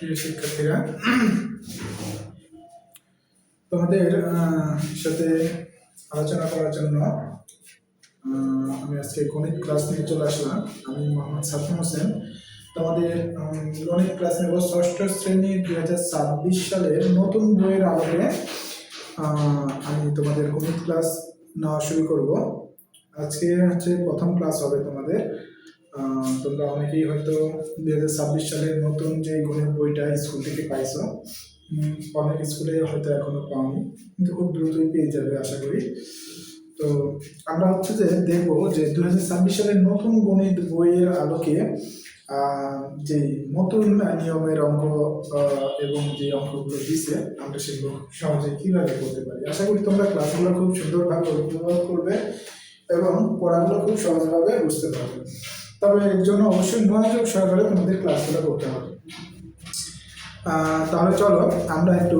প্রিয় শিক্ষার্থীরা, তোমাদের সাথে আলোচনা করার জন্য আমি আজকে গণিত ক্লাস নিয়ে চলে আসলাম। আমি মোহাম্মদ সাফিন হোসেন। তোমাদের গণিত ক্লাস নেব ষষ্ঠ শ্রেণী 2026 সালের নতুন বইয়ের আলোকে। আমি তোমাদের গণিত ক্লাস নেওয়া শুরু করব। আজকে হচ্ছে প্রথম ক্লাস হবে তোমাদের। তোমরা অনেকেই হয়তো 2026 সালের নতুন যে গণিত বইটা স্কুল থেকে পাইছো। অনেক স্কুলে হয়তো এখনো পাওনি, কিন্তু খুব দ্রুতই পেয়ে যাবে আশা করি। তো আমরা হচ্ছে যে দেখবো যে 2026 সালের নতুন গণিত বইয়ের আলোকে যে নতুন নিয়মের অঙ্ক এবং যে অঙ্কগুলো দিছে আমরা সেগুলো সহজে কিভাবে করতে পারি। আশা করি তোমরা ক্লাসগুলো খুব সুন্দরভাবে উপভোগ করবে এবং পড়াগুলো খুব সহজভাবে বুঝতে পারবে। তবে এর জন্য অবশ্যই মনোযোগ সহকারে তোমাদের ক্লাসগুলো করতে হবে। তাহলে চলো আমরা একটু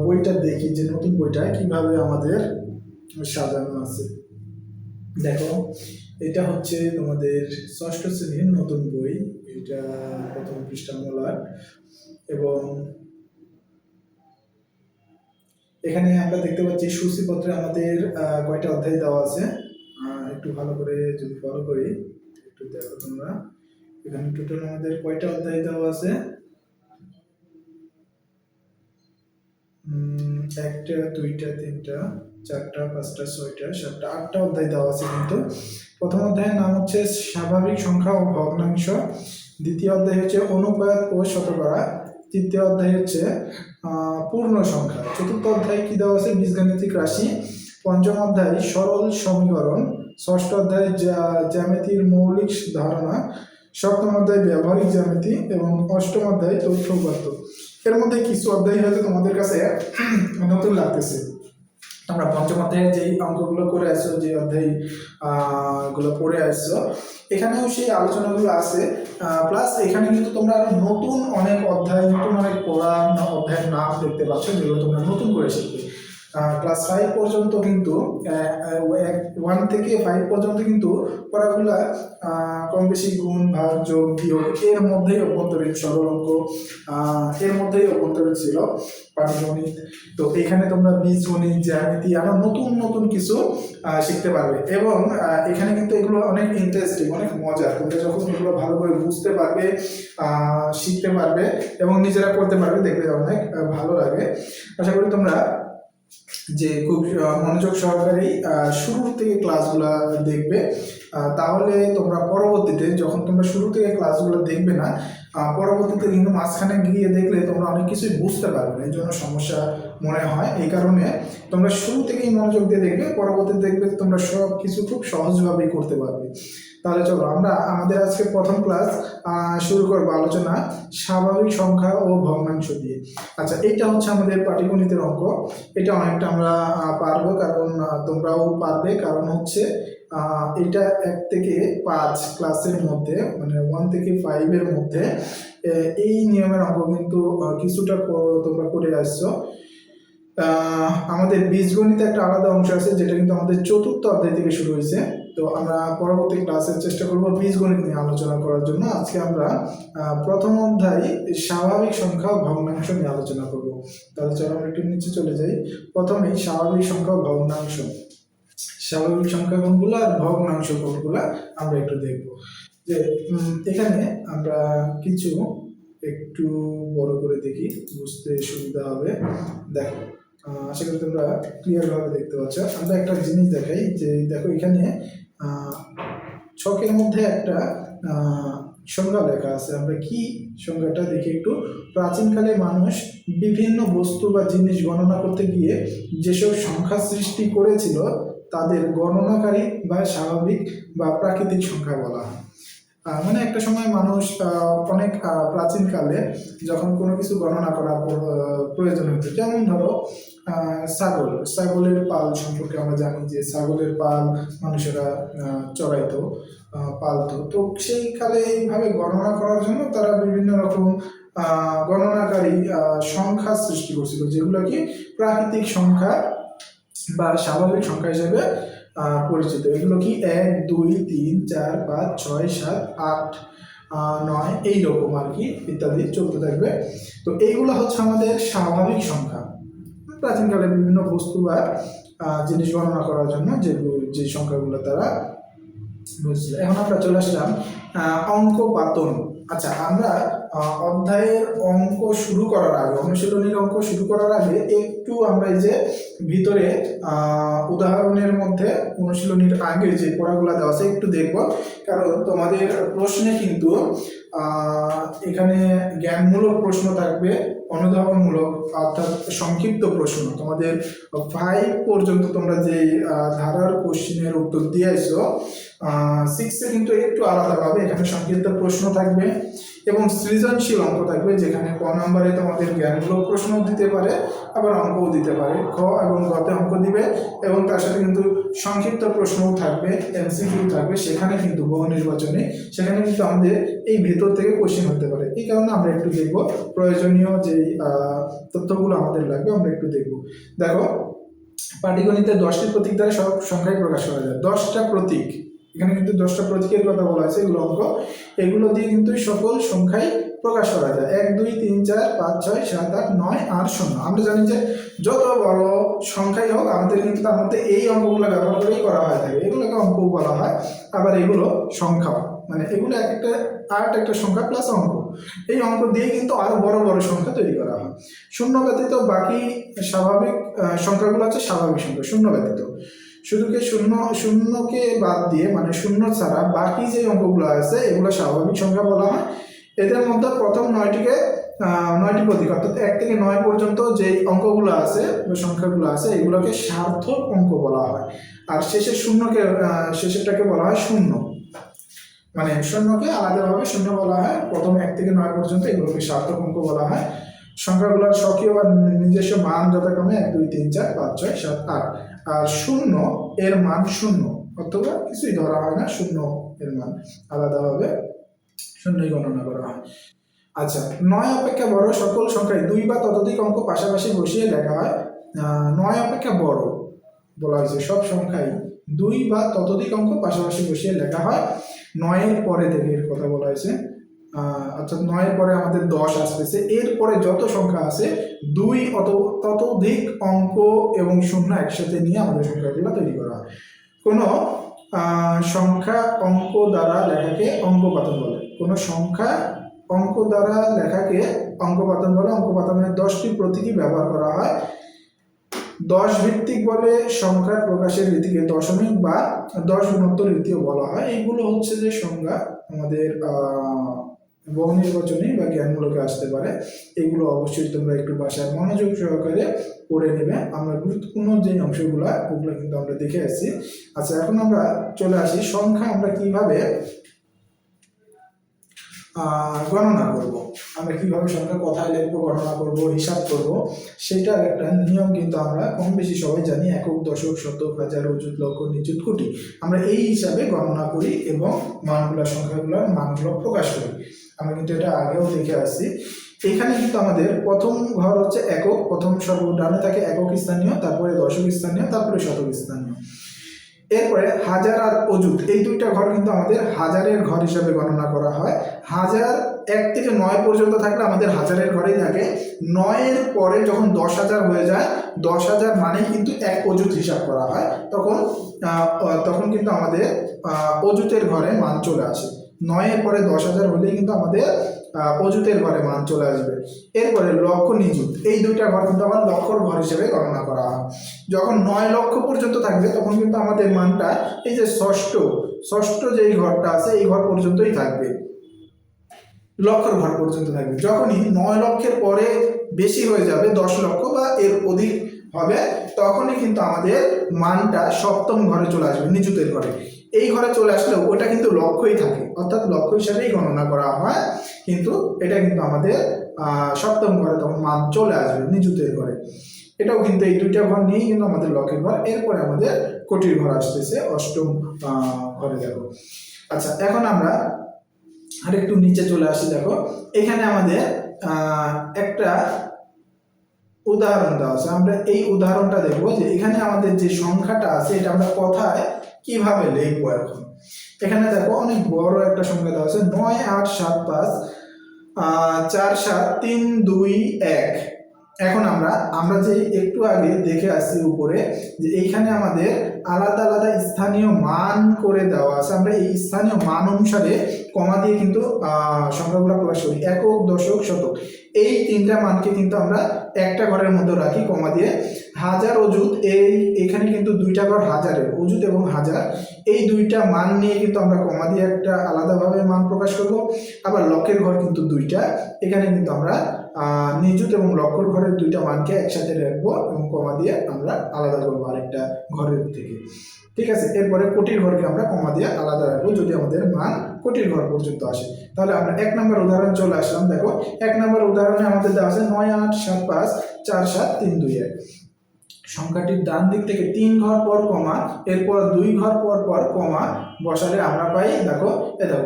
বইটা দেখি যে নতুন বইটা কিভাবে আমাদের সাজানো আছে। দেখো, এটা হচ্ছে তোমাদের ষষ্ঠ শ্রেণীর নতুন বই। এটা প্রথম পৃষ্ঠা মূলার, এবং এখানে আমরা দেখতে পাচ্ছি সূচিপত্রে আমাদের কয়টা অধ্যায় দেওয়া আছে। একটু ভালো করে যদি ফলো করি, একটু দেখো তোমরা। এখানে টোটাল আমাদের কয়টা অধ্যায় দেওয়া আছে? একটা, দুইটা, তিনটা, চারটা, পাঁচটা, ছয়টা, সাতটা, আটটা অধ্যায় দেওয়া আছে। কিন্তু প্রথম অধ্যায়ের নাম হচ্ছে স্বাভাবিক সংখ্যা ও ভগ্নাংশ, দ্বিতীয় অধ্যায় হচ্ছে অনুপাত ও শতকরা, তৃতীয় অধ্যায় হচ্ছে পূর্ণ সংখ্যা, চতুর্থ অধ্যায় কি দেওয়া আছে? বীজগাণিতিক রাশি, পঞ্চম অধ্যায় সরল সমীকরণ, ষষ্ঠ অধ্যায় জ্যামিতির মৌলিক ধারণা, সপ্তম অধ্যায় ব্যবহারিক জ্যামিতি এবং অষ্টম অধ্যায় তথ্য উপাত্ত। এর মধ্যে কিছু অধ্যায় হয়তো তোমাদের কাছে নতুন লাগতেছে। তোমরা পঞ্চম অধ্যায়ের যেই অঙ্কগুলো করে আসছো, যে অধ্যায় গুলো পড়ে আসছো, এখানেও সেই আলোচনাগুলো আছে। প্লাস এখানে কিন্তু তোমরা নতুন অনেক অধ্যায়, নতুন অনেক পড়া অধ্যায়ের নাম দেখতে পাচ্ছ, যেগুলো তোমরা নতুন করে শিখবে। ক্লাস 5 পর্যন্ত কিন্তু 1 থেকে 5 পর্যন্ত কিন্তু পড়াগুলা কম বেশি গুণ, ভাগ, যোগ, বিয়োগ এর মধ্যেই অভ্যন্তরীণ, সরল অঙ্ক এর মধ্যেই অভ্যন্তরীণ ছিল, পাটিগণিত। তো এখানে তোমরা বীজগণিত, জ্যামিতি আরো নতুন নতুন কিছু শিখতে পারবে। এবং এখানে কিন্তু এগুলো অনেক ইন্টারেস্টিং, অনেক মজা। তোমরা যখন এগুলো ভালো করে বুঝতে পারবে, শিখতে পারবে এবং নিজেরা করতে পারবে, দেখবে অনেক ভালো লাগে। আশা করি তোমরা যে খুব মনোযোগ সহকারে শুরু থেকে ক্লাসগুলো দেখবে। তাহলে তোমরা পরবর্তীতে যখন তোমরা শুরু থেকে ক্লাসগুলো দেখবে না, পরবর্তীতে কিন্তু মাঝখানে গিয়ে দেখলে তোমরা অনেক কিছুই বুঝতে পারবে না, এই জন্য সমস্যা মনে হয়। এই কারণে তোমরা শুরু থেকেই মনোযোগ দিয়ে দেখবে, পরবর্তীতে দেখবে তোমরা সব কিছু খুব সহজভাবেই করতে পারবে। তাহলে চলো আমরা আমাদের আজকে প্রথম ক্লাস শুরু করবো আলোচনা স্বাভাবিক সংখ্যা ও ভগ্নাংশ দিয়ে। আচ্ছা, এইটা হচ্ছে আমাদের পাটিগণিতের অঙ্ক। এটা অনেকটা আমরা পারবো, কারণ তোমরাও পারবে। কারণ হচ্ছে এটা 1 থেকে 5 ক্লাসের মধ্যে, মানে 1 থেকে 5 এর মধ্যে এই নিয়মের অঙ্ক কিন্তু কিছুটা তোমরা করে আসছো। আমাদের বীজগণিতে একটা আলাদা অংশ আছে, যেটা কিন্তু আমাদের চতুর্থ অধ্যায় থেকে শুরু হয়েছে। তো আমরা পরবর্তী ক্লাসের চেষ্টা করব বীজগণিত নিয়ে আলোচনা করার জন্য। আজকে আমরা প্রথম অধ্যায় স্বাভাবিক সংখ্যা ও ভগ্নাংশ নিয়ে আলোচনা করব। তাহলে চলো আমরা একটু নিচে চলে যাই। প্রথমেই স্বাভাবিক সংখ্যা ও ভগ্নাংশ, স্বাভাবিক সংখ্যা কোনগুলো আর ভগ্নাংশ কোনগুলো আমরা একটু দেখব। যে এখানে আমরা কিছু একটু বড় করে দেখি, বুঝতে সুবিধা হবে। দেখো, আশা করি তোমরা ক্লিয়ার ভাবে দেখতে পাচ্ছ। আমরা একটা জিনিস দেখাই, যে দেখো এখানে ছকের মধ্যে একটা সংখ্যা লেখা আছে। আমরা কি সংখ্যাটা দেখি একটু। প্রাচীনকালে মানুষ বিভিন্ন বস্তু বা জিনিস গণনা করতে গিয়ে যেসব সংখ্যা সৃষ্টি করেছিল তাদের গণনাকারী বা স্বাভাবিক বা প্রাকৃতিক সংখ্যা বলা হয়। মানে একটা সময় মানুষ অনেক প্রাচীনকালে যখন কোনো কিছু গণনা করা প্রয়োজন হতো, যেমন ধরো ছাগলের পাল সম্পর্কে আমরা জানি যে ছাগলের পাল মানুষেরা চড়াইতো, পালতো। তো সেই কালে এইভাবে গণনা করার জন্য তারা বিভিন্ন রকম গণনাকারী সংখ্যা সৃষ্টি করছিল, যেগুলো কি প্রাকৃতিক সংখ্যা বা স্বাভাবিক সংখ্যা হিসেবে পরিচিত। এগুলো কি 1, 2, 3, 4, 5, 6, 7, 8 9 এইরকম আর কি ইত্যাদি চলতে থাকবে। তো এইগুলো হচ্ছে আমাদের স্বাভাবিক সংখ্যা, প্রাচীনকালে বিভিন্ন বস্তু বা জিনিস গণনা করার জন্য যে সংখ্যাগুলো তারা বুঝছিল। এখন আমরা চলে আসলাম অঙ্ক পাতন। আচ্ছা, আমরা অধ্যায়ের অঙ্ক শুরু করার আগে, অনুশীলনীর অঙ্ক শুরু করার আগে একটু আমরা এই যে ভিতরে উদাহরণের মধ্যে অনুশীলনীর আগে যে পড়াগুলো দেওয়া আছে একটু দেখব, কারণ তোমাদের প্রশ্নে কিন্তু এখানে জ্ঞানমূলক প্রশ্ন থাকবে, অনুধাবনমূলক অর্থাৎ সংক্ষিপ্ত প্রশ্ন। তোমাদের 5 পর্যন্ত তোমরা যে ধারার কোশ্চেনের উত্তর দিয়েছো, 6-এ কিন্তু একটু আলাদাভাবে এখানে সংক্ষিপ্ত প্রশ্ন থাকবে এবং সৃজনশীল অঙ্ক থাকবে, যেখানে ক নম্বরে তোমাদের জ্ঞানমূলক প্রশ্ন দিতে পারে, আবার অঙ্কও দিতে পারে। খ এবং গতে অঙ্ক দিবে এবং তার সাথে কিন্তু সংক্ষিপ্ত প্রশ্নও থাকবে, এমসিকিউ থাকবে। সেখানে কিন্তু বহু নির্বাচনে সেখানে কিন্তু আমাদের এই ভেতর থেকে কোশ্চেন হতে পারে। এই কারণে আমরা একটু দেখব প্রয়োজনীয় যে তথ্যগুলো আমাদের লাগবে, আমরা একটু দেখব। দেখো, পাটিগণিতে 10টি প্রতীক দ্বারা সব সংখ্যায় প্রকাশ করা যায়। 10টা প্রতীক, এখানে কিন্তু 10টা প্রতীকের কথা বলা আছে, এগুলো অঙ্ক, এগুলো দিয়ে কিন্তু সকল সংখ্যাই প্রকাশ করা যায়। 1 2 3 4 5 6 7 8 9 আর 0। আমরা জানি যে যত বড় সংখ্যাই হোক আমাদের কিন্তু তার মধ্যে এই অঙ্কগুলো ব্যবহার করেই করা হয় থাকে, এগুলোকে অঙ্ক বলা হয়। আবার এগুলো সংখ্যা, মানে এগুলো এক একটা একটা সংখ্যা প্লাস অঙ্ক, এই অঙ্ক দিয়ে কিন্তু আরো বড় বড় সংখ্যা তৈরি করা হয়। শূন্য ব্যতীত বাকি স্বাভাবিক সংখ্যাগুলো হচ্ছে স্বাভাবিক সংখ্যা, শূন্য ব্যতীত। শুধুকে শূন্যকে বাদ দিয়ে, মানে শূন্য ছাড়া বাকি যে অঙ্কগুলো আছে এগুলো স্বাভাবিক সংখ্যা বলা হয়। এদের মধ্যে প্রথম 9টি প্রতীক, অর্থাৎ 1 থেকে 9 পর্যন্ত যে অঙ্কগুলো আছে বা সংখ্যাগুলো আছে এগুলোকে সার্থক অঙ্ক বলা হয়। আর শেষেরটাকে বলা হয় শূন্য, মানে শূন্যকে আলাদাভাবে শূন্য বলা হয়। প্রথম 1 থেকে 9 পর্যন্ত এগুলোকে সার্থক অঙ্ক বলা হয়। সংখ্যাগুলোর স্বকীয় বা নিজস্ব মান যথাক্রমে 1 2 3 4 5 6 7 8। আর শূন্য এর মান শূন্য, অথবা কিছুই ধরা হয় না, শূন্য এর মান আলাদাভাবে শূন্যই গণনা করা হয়। আচ্ছা, 9 অপেক্ষা বড় সকল সংখ্যায় 2 বা ততোধিক অঙ্ক পাশাপাশি বসিয়ে লেখা হয়। 9 অপেক্ষা বড় বলা হয়েছে, সব সংখ্যায় 2 বা ততোধিক অঙ্ক পাশাপাশি বসিয়ে লেখা হয়। 9-এর পরে থেকে এর কথা বলা হয়েছে, অর্থাৎ 9-এর পরে আমাদের 10 আসতেছে, এরপরে যত সংখ্যা আছে 2 ততোধিক অঙ্ক এবং শূন্য একসাথে নিয়ে আমাদের সংখ্যাগুলো তৈরি করা হয়। কোনো সংখ্যা অঙ্ক দ্বারা লেখাকে অঙ্কপাতন বলে। কোনো সংখ্যা অঙ্ক দ্বারা লেখাকে অঙ্কপাতন বলে। অঙ্কপাতনের 10টি প্রতীকী ব্যবহার করা হয়। 10 ভিত্তিক বলে সংখ্যার প্রকাশের রীতিকে দশমিক বা 10 গুণোত্তর রীতিও বলা হয়। এইগুলো হচ্ছে যে সংখ্যা আমাদের বহু নির্বাচনী বা জ্ঞানমূলকে আসতে পারে। এগুলো অবশ্যই তোমরা একটু বাসায় মনোযোগ সহকারে পড়ে নেবে। আমরা গুরুত্বপূর্ণ যে অংশগুলো ওগুলো কিন্তু আমরা দেখে আসছি। আচ্ছা, এখন আমরা চলে আসি সংখ্যা আমরা কিভাবে গণনা করব। আমরা কিভাবে সংখ্যা কথায় লিখবো, গণনা করব, হিসাব করব, সেটার একটা নিয়ম কিন্তু আমরা কম বেশি সবাই জানি। একক, দশক, শতক, হাজার, অযুত, লক্ষ, নিযুত, কোটি, আমরা এই হিসাবে গণনা করি এবং সংখ্যাগুলোর মানগুলো প্রকাশ করি। আমরা কিন্তু এটা আগেও দেখে আসছি। এখানে কিন্তু আমাদের প্রথম ঘর হচ্ছে একক, প্রথম সর্বডানে থাকে একক স্থানীয়, তারপরে দশক স্থানীয়, তারপরে শতক স্থানীয়। এরপরে হাজার আর অযুত, এই দুইটা ঘর কিন্তু আমাদের হাজারের ঘর হিসাবে গণনা করা হয়। হাজার 1 থেকে 9 পর্যন্ত থাকলে আমাদের হাজারের ঘরেই থাকে। 9-এর পরে যখন 10,000 হয়ে যায়, 10,000 মানেই কিন্তু এক অযুত হিসাব করা হয়। তখন কিন্তু আমাদের অযুতের ঘরে মান চলে আসে। 9-এর পরে 10,000 হলেই কিন্তু আমাদের অযুতের ঘরে মান চলে আসবে। এরপরে লক্ষ, নিযুত, এই দুইটা ঘর কিন্তু আমার লক্ষর ঘর হিসেবে গণনা করা হয়। যখন 9 লক্ষ পর্যন্ত থাকবে তখন কিন্তু আমাদের মানটা এই যে ষষ্ঠ যেই ঘরটা আছে এই ঘর পর্যন্তই থাকবে, লক্ষর ঘর পর্যন্ত থাকবে। যখনই 9 লক্ষের পরে বেশি হয়ে যাবে, 10 লক্ষ বা এর অধিক হবে, তখনই কিন্তু আমাদের মানটা সপ্তম ঘরে চলে আসবে, নিযুতের ঘরে। এই ঘরে চলে আসলে ওটা কিন্তু লক্ষই থাকে, অর্থাৎ লক্ষ হিসাবেই গণনা করা হয়, কিন্তু এটা কিন্তু আমাদের সপ্তম ঘরে তখন মান চলে আসবে, নিযুতের ঘরে। এটাও কিন্তু এই দুইটা ঘর নিয়েই কিন্তু আমাদের লক্ষের ঘর। এরপরে আমাদের কোটির ঘর আসতেছে অষ্টম ঘরে। দেখো, আচ্ছা, এখন আমরা আর একটু নিচে চলে আসি। দেখো, এখানে আমাদের একটা উদাহরণ দেওয়া আছে। আমরা এই উদাহরণটা দেখবো যে এখানে আমাদের যে সংখ্যাটা আছে এটা আমরা কথায় কিভাবে লিখবো। এখন এখানে দেখো অনেক বড় একটা সংখ্যা দেওয়া আছে 9, 8, 7, 5, 4, 7, 3, 2, 1। এখন আমরা যে একটু আগে দেখে আসছি উপরে যে এইখানে আমাদের আলাদা আলাদা স্থানীয় মান করে দেওয়া আছে, আমরা এই স্থানীয় মান অনুসারে কমা দিয়ে কিন্তু সংখ্যাগুলো প্রকাশ করি। একক, দশক, শতক এই তিনটা মানকে কিন্তু আমরা একটা ঘরের মধ্যে রাখি কমা দিয়ে। হাজার, অযুত এখানে কিন্তু দুইটা ঘর হাজারের, অযুত এবং হাজার এই দুইটা মান নিয়ে কিন্তু আমরা কমা দিয়ে একটা আলাদাভাবে মান প্রকাশ করব। আবার লক্ষের ঘর কিন্তু দুইটা, এখানে কিন্তু আমরা নিযুত এবং লক্ষর ঘরের দুইটা মানকে একসাথে রাখবো এবং কমা দিয়ে আমরা আলাদা করবো আরেকটা ঘরের থেকে। ঠিক আছে, এরপরে কোটির ঘরকে আমরা কমা দিয়ে আলাদা রাখবো যদি আমাদের মান কোটির ঘর পর্যন্ত আসে। তাহলে আমরা 1 নম্বর উদাহরণ চলে আসলাম। দেখো 1 নম্বর উদাহরণে আমাদের দেওয়া আছে 9, 8, 7, 5, 4, 7, 3, 2, 1। সংখ্যাটির ডান দিক থেকে 3 ঘর পর কমা, এরপর 2 ঘর পর পর কমা বসালে আমরা পাই, দেখো দেখো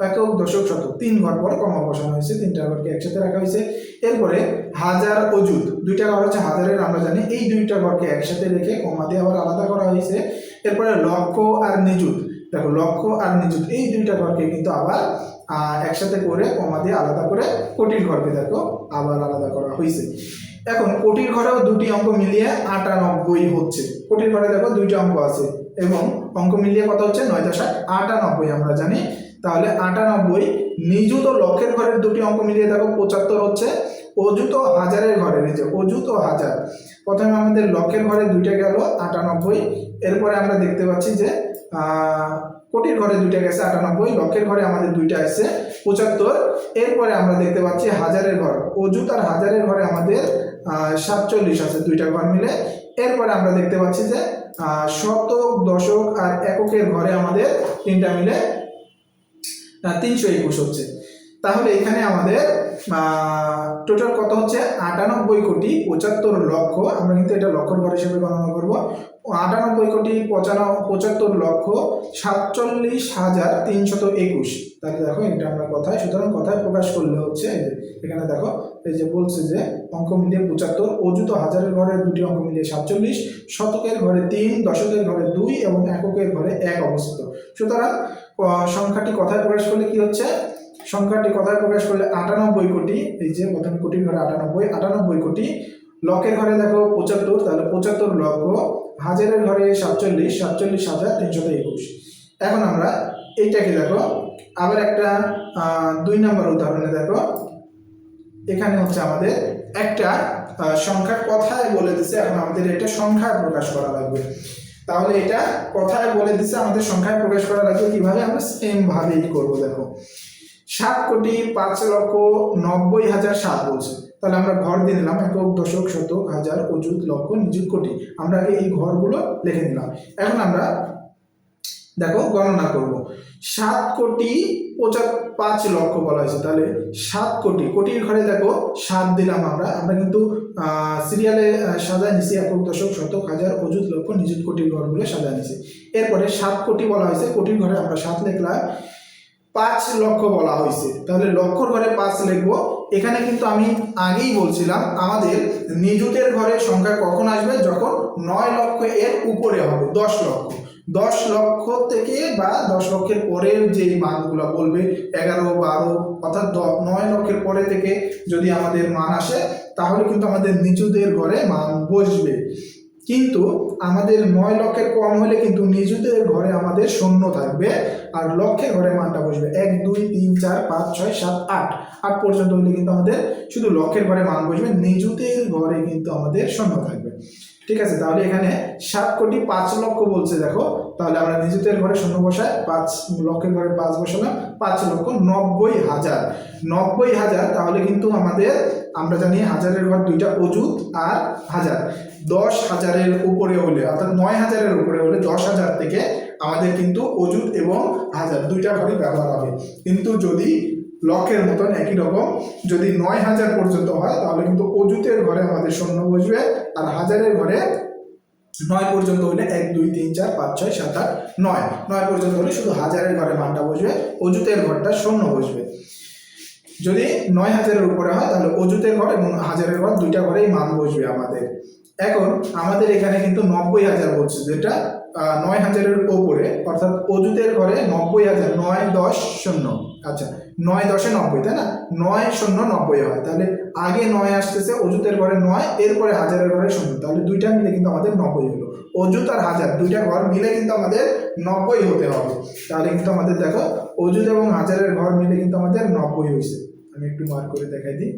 একক, দশক, শতক 3 ঘর পর কমা বসানো হয়েছে, তিনটা ঘরকে একসাথে রাখা হয়েছে। এরপরে হাজার, অযুত দুইটা ঘর হচ্ছে হাজারের, আমরা জানি এই দুইটা ঘরকে একসাথে রেখে কমা দিয়ে আবার আলাদা করা হয়েছে। এরপরে লক্ষ আর নিযুত, দেখো লক্ষ আর নিযুত এই দুইটা ঘরকে কিন্তু আবার একসাথে করে কমা দিয়ে আলাদা করে কোটির ঘরকে দেখো আবার আলাদা করা হয়েছে। এখন কোটির ঘরেও দুটি অঙ্ক মিলিয়ে 98 হচ্ছে। কোটির ঘরে দেখো দুইটা অঙ্ক আছে এবং অঙ্ক মিলিয়ে কত হচ্ছে 9, 98 আমরা জানি। তাহলে 98 নিযুত ও লক্ষের ঘরের দুটি অঙ্ক মিলিয়ে দেখো 75 হচ্ছে। অযুত ও হাজারের ঘরে, এই যে অযুত ও হাজার, প্রথমে আমাদের লক্ষের ঘরে দুইটা গেল 98, এরপরে আমরা দেখতে পাচ্ছি যে কোটির ঘরে দুইটা গেছে 98, লক্ষের ঘরে আমাদের দুইটা আসছে 75। এরপরে আমরা দেখতে পাচ্ছি হাজারের ঘর, অযুত আর হাজারের ঘরে আমাদের 47 আছে দুইটা ঘর মিলে। এরপরে আমরা দেখতে পাচ্ছি যে শতক, দশক আর এককের ঘরে আমাদের তিনটা মিলে 321 হচ্ছে। তাহলে এখানে আমাদের টোটাল কত হচ্ছে 98,75,00,000। আমরা কিন্তু এটা লক্ষর ঘর হিসেবে গণনা করব। 98,75,47,47,321। তাহলে দেখো এটা আমরা কথায়, সুতরাং কথায় প্রকাশ করলে হচ্ছে এখানে দেখো এই যে বলছে যে অঙ্ক মিলিয়ে 75, অযুত হাজারের ঘরের দুটি অঙ্ক মিলিয়ে 47, শতকের ঘরে 3, দশকের ঘরে 2 এবং এককের ঘরে 1 অবস্থিত। সুতরাং সংখ্যাটি কথায় প্রকাশ করলে কি হচ্ছে, সংখ্যাটি কথায় প্রকাশ করলে 98 কোটি, এই যে প্রথমে কোটির ঘরে 98 কোটি, লক্ষের ঘরে দেখো 75, তাহলে 75 লক্ষ, হাজারের ঘরে 47, 47,321। এখন আমরা এইটাকে দেখো আবার একটা 2 নম্বর উদাহরণে দেখো, এখানে হচ্ছে আমাদের একটা সংখ্যার কথায় বলে দিচ্ছে, এখন আমাদের এটা সংখ্যায় প্রকাশ করা লাগবে। তাহলে এটা কথায় বলে দিচ্ছে, আমাদের সংখ্যায় প্রকাশ করা লাগবে কিভাবে, আমরা সেম ভাবেই করবো। দেখো 7,05,90,007 বলছে, তাহলে আমরা ঘর দিয়ে নিলাম একক, দশক, শতক, হাজার, অযুত, লক্ষ, নিযুত, কোটি। আমরা আগে এই ঘরগুলো লিখে নিলাম। এখন আমরা দেখো গণনা করব। 7,05,00,000 বলা হয়েছে, তাহলে 7 কোটি, কোটির ঘরে দেখো 7 দিলাম। আমরা কিন্তু সিরিয়ালে সাজায় নিছি, একক, দশক, শতক, হাজার, অযুত, লক্ষ, নিযুত, কোটির ঘরগুলো সাজায় নিছি। এরপরে 7 কোটি বলা হয়েছে, কোটির ঘরে আমরা 7 লিখলাম। 5 লক্ষ বলা হয়েছে, তাহলে লক্ষর ঘরে 5 লিখবো। এখানে কিন্তু আমি আগেই বলছিলাম আমাদের নিযুতের ঘরে সংখ্যা কখন আসবে, যখন 9 লক্ষ এর উপরে হবে। 10 লক্ষ, 10 লক্ষ থেকে বা 10 লক্ষের পরের যে মানগুলো বলবে 11, 12, অর্থাৎ 9 লক্ষের পরে থেকে যদি আমাদের মান আসে তাহলে কিন্তু আমাদের নিযুতের ঘরে মান বসবে। কিন্তু আমাদের 9 লক্ষের কম হলে কিন্তু নিযুতের ঘরে আমাদের শূন্য থাকবে, আর লক্ষের ঘরে মানটা বসবে 1, 2, 3, 4, 5, 6, 7, 8 পর্যন্ত হলে কিন্তু আমাদের শুধু লক্ষের ঘরে মান বসবে, নিযুতের ঘরে কিন্তু আমাদের শূন্য থাকবে। ঠিক আছে, তাহলে এখানে 7,05,00,000 বলছে দেখো, তাহলে আমরা নিযুতের ঘরে শূন্য বসাই, 5 লক্ষের ঘরে 5 বসালাম, 5,90,000। তাহলে কিন্তু আমাদের, আমরা জানি হাজারের ঘর দুইটা, অযুত আর হাজার। 10,000-এর উপরে হলে, অর্থাৎ 9,000-এর উপরে হলে 10,000 থেকে আমাদের কিন্তু অযুত এবং হাজার দুইটা ঘরই ব্যবহার হবে। কিন্তু যদি লক্ষের মতন একই রকম যদি 9,000 পর্যন্ত হয় তাহলে কিন্তু অযুতের ঘরে আমাদের শূন্য বসবে, আর হাজারের ঘরে 9 পর্যন্ত হলে 1, 2, 3, 4, 5, 6, 7, 8, 9 পর্যন্ত হলে শুধু হাজারের ঘরে মানটা বসবে, অযুতের ঘরটা শূন্য বসবে। যদি 9,000-এর উপরে হয় তাহলে অযুতের ঘর এবং হাজারের ঘর দুইটা ঘরেই মান বসবে আমাদের। এখন আমাদের এখানে কিন্তু 90,000 বলছে, যেটা ৯,০০০-এর ওপরে, অর্থাৎ অযুতের ঘরে ৯০,০০০, ৯, ১০, ০। আচ্ছা, ৯ ১০-এ ৯০, তাই না? ৯ ০ ৯০ হয়, তাহলে আগে ৯ আসতেছে অযুতের ঘরে ৯, এরপরে হাজারের ঘরে ০, তাহলে দুইটা মিলে কিন্তু আমাদের ৯০ হলো। অযুত আর হাজার দুইটা ঘর মিলে কিন্তু আমাদের ৯০ হতে হবে। তাহলে কিন্তু আমাদের দেখো অযুত এবং হাজারের ঘর মিলে কিন্তু আমাদের ৯০ হয়েছে। আমি একটু মার্ক করে দেখাই দিই।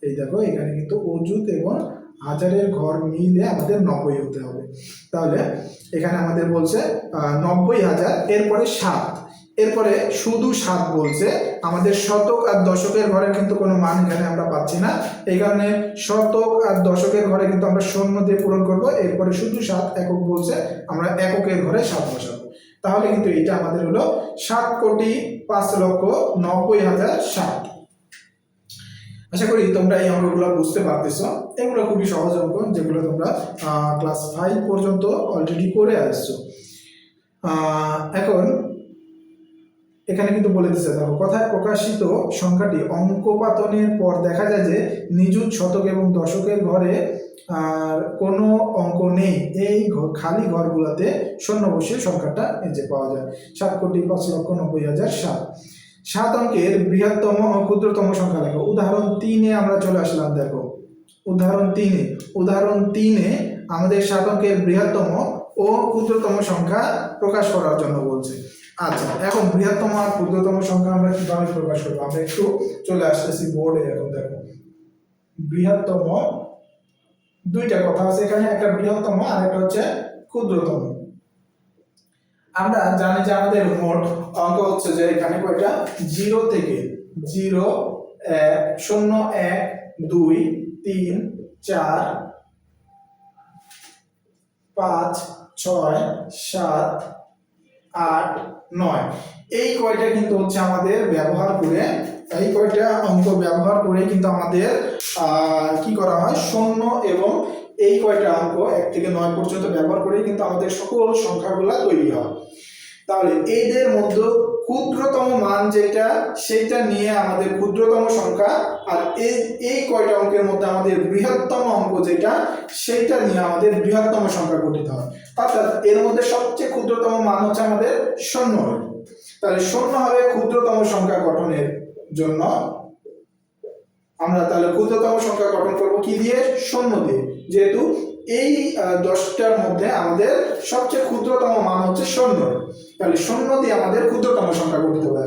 এই দেখো এখানে কিন্তু অযুত এবং হাজারের ঘর মিলে আমাদের ৯০ হতে হবে। তাহলে এখানে আমাদের বলছে ৯০,০০০, এরপরে ৭, এরপরে শুধু ৭ বলছে। আমাদের শতক আর দশকের ঘরে কিন্তু কোনো মান এখানে আমরা পাচ্ছি না, এই কারণে শতক আর দশকের ঘরে কিন্তু আমরা শূন্য দিয়ে পূরণ করব। এরপরে শুধু ৭ একক বলছে, আমরা এককের ঘরে ৭ বসাবো। তাহলে কিন্তু এটা আমাদের হলো ৭,৫,৯০,০০০ আশা করি তোমরা এই অঙ্কগুলো বুঝতে পারতেছো। এগুলো খুবই সহজ অঙ্ক, যেগুলো তোমরা ক্লাস 5 পর্যন্ত অলরেডি করে আসছো। এখন এখানে কিন্তু বলে দিচ্ছে, দেখো কথায় প্রকাশিত সংখ্যাটি অঙ্কপাতনের পর দেখা যায় যে নিযুত, শতক এবং দশকের ঘরে আর কোনো অঙ্ক নেই। এই খালি ঘরগুলোতে শূন্য বসিয়ে সংখ্যাটা এই যে পাওয়া যায় ৭,৫,৯০,০০০। ৭ অঙ্কের বৃহত্তম ও ক্ষুদ্রতম সংখ্যা লেখো। উদাহরণ 3-এ আমরা চলে আসলাম। দেখো উদাহরণ 3-এ আমাদের 7 অঙ্কের বৃহত্তম ও ক্ষুদ্রতম সংখ্যা প্রকাশ করার জন্য বলছে। আচ্ছা, এখন বৃহত্তম আর ক্ষুদ্রতম সংখ্যা আমরা কিভাবে প্রকাশ করবো? আমরা একটু চলে আসতেছি বোর্ডে। এখন দেখো বৃহত্তম, দুইটা কথা আছে এখানে, একটা বৃহত্তম আর একটা হচ্ছে ক্ষুদ্রতম। আমরা জানি যে আমাদের মোট অঙ্ক হচ্ছে যে এখানে কয়টা, 0 থেকে 0, 1, 0, 1, 2, 3, 4, 5, 6, 7, 8, 9, এই কয়টা কিন্তু হচ্ছে আমাদের ব্যবহার করে, এই কয়টা অঙ্ক ব্যবহার করে কিন্তু আমাদের কি করা হয়, 0 এবং এই কয়টা অঙ্ক 1 থেকে 9 পর্যন্ত ব্যবহার করে কিন্তু আমাদের সকল সংখ্যাগুলো তৈরি হয়। তাহলে এদের মধ্যে ক্ষুদ্রতম মান যেটা, সেটা নিয়ে আমাদের ক্ষুদ্রতম সংখ্যা, আর এই কয়টা অঙ্কের মধ্যে আমাদের বৃহত্তম অঙ্ক যেটা, সেটা নিয়ে আমাদের বৃহত্তম সংখ্যা গঠিত হয়। অর্থাৎ এর মধ্যে সবচেয়ে ক্ষুদ্রতম মান হচ্ছে আমাদের 0। তাহলে 0 হবে ক্ষুদ্রতম সংখ্যা গঠনের জন্য। আমরা তাহলে ক্ষুদ্রতম সংখ্যা গঠন করব কি দিয়ে? 0 দিয়ে। যেহেতু এই 10টার মধ্যে আমাদের সবচেয়ে ক্ষুদ্রতম মান হচ্ছে 0, তাহলে 0 দিয়ে আমাদের ক্ষুদ্রতম সংখ্যা গঠিত হবে।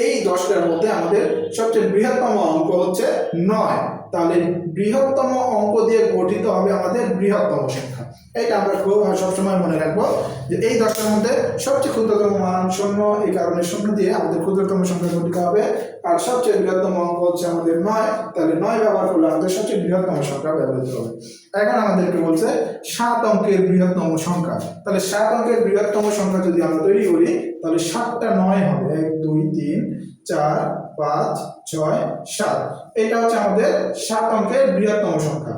এই 10টার মধ্যে আমাদের সবচেয়ে বৃহত্তম অঙ্ক হচ্ছে 9, তাহলে বৃহত্তম অঙ্ক দিয়ে গঠিত হবে আমাদের বৃহত্তম সংখ্যা। এটা আমরা খুব সবসময় মনে রাখবো যে এই 10টার মধ্যে সবচেয়ে ক্ষুদ্রতম মান 0, এই কারণে 0 দিয়ে আমাদের ক্ষুদ্রতম সংখ্যা গঠিত হবে। আর সবচেয়ে বৃহত্তম অঙ্ক হচ্ছে আমাদের 9, তাহলে 9 ব্যবহার করলে আমাদের সবচেয়ে বৃহত্তম সংখ্যা ব্যবহৃত হবে। এখন আমাদেরকে বলছে 7 অঙ্কের বৃহত্তম সংখ্যা। তাহলে 7 অঙ্কের বৃহত্তম সংখ্যা যদি আমরা তৈরি করি, তাহলে 7টা 9 হবে, 1 2 3 4 5 6 7। এটা হচ্ছে আমাদের 7 অঙ্কের বৃহত্তম সংখ্যা।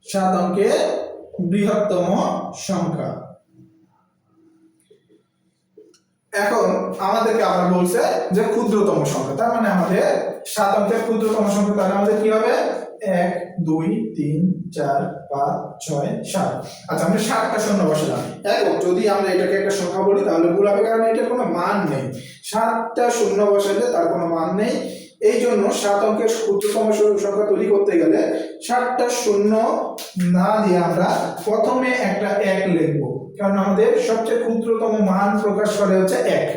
7 অঙ্কের বৃহত্তম সংখ্যা। এখন আমাদেরকে আবার বলছে যে ক্ষুদ্রতম সংখ্যা, তার মানে আমাদের 7 অঙ্কের ক্ষুদ্রতম সংখ্যা, তাহলে আমাদের কি হবে, 1 2 3 4 5 6 7। আচ্ছা, আমরা 7টা শূন্য বসালাম। একক যদি আমরা এটাকে একটা সংখ্যা বলি তাহলে ভুল হবে, কারণ এটার কোনো মান নেই। 7টা শূন্য বসালে তার কোনো মান নেই। এই জন্য 7 অঙ্কের ক্ষুদ্রতম সংখ্যা তৈরি করতে গেলে 7টা শূন্য না দিয়ে আমরা প্রথমে একটা 1 লিখবো, কারণ আমাদের সবচেয়ে ক্ষুদ্রতম মান প্রকাশ করে হচ্ছে 1।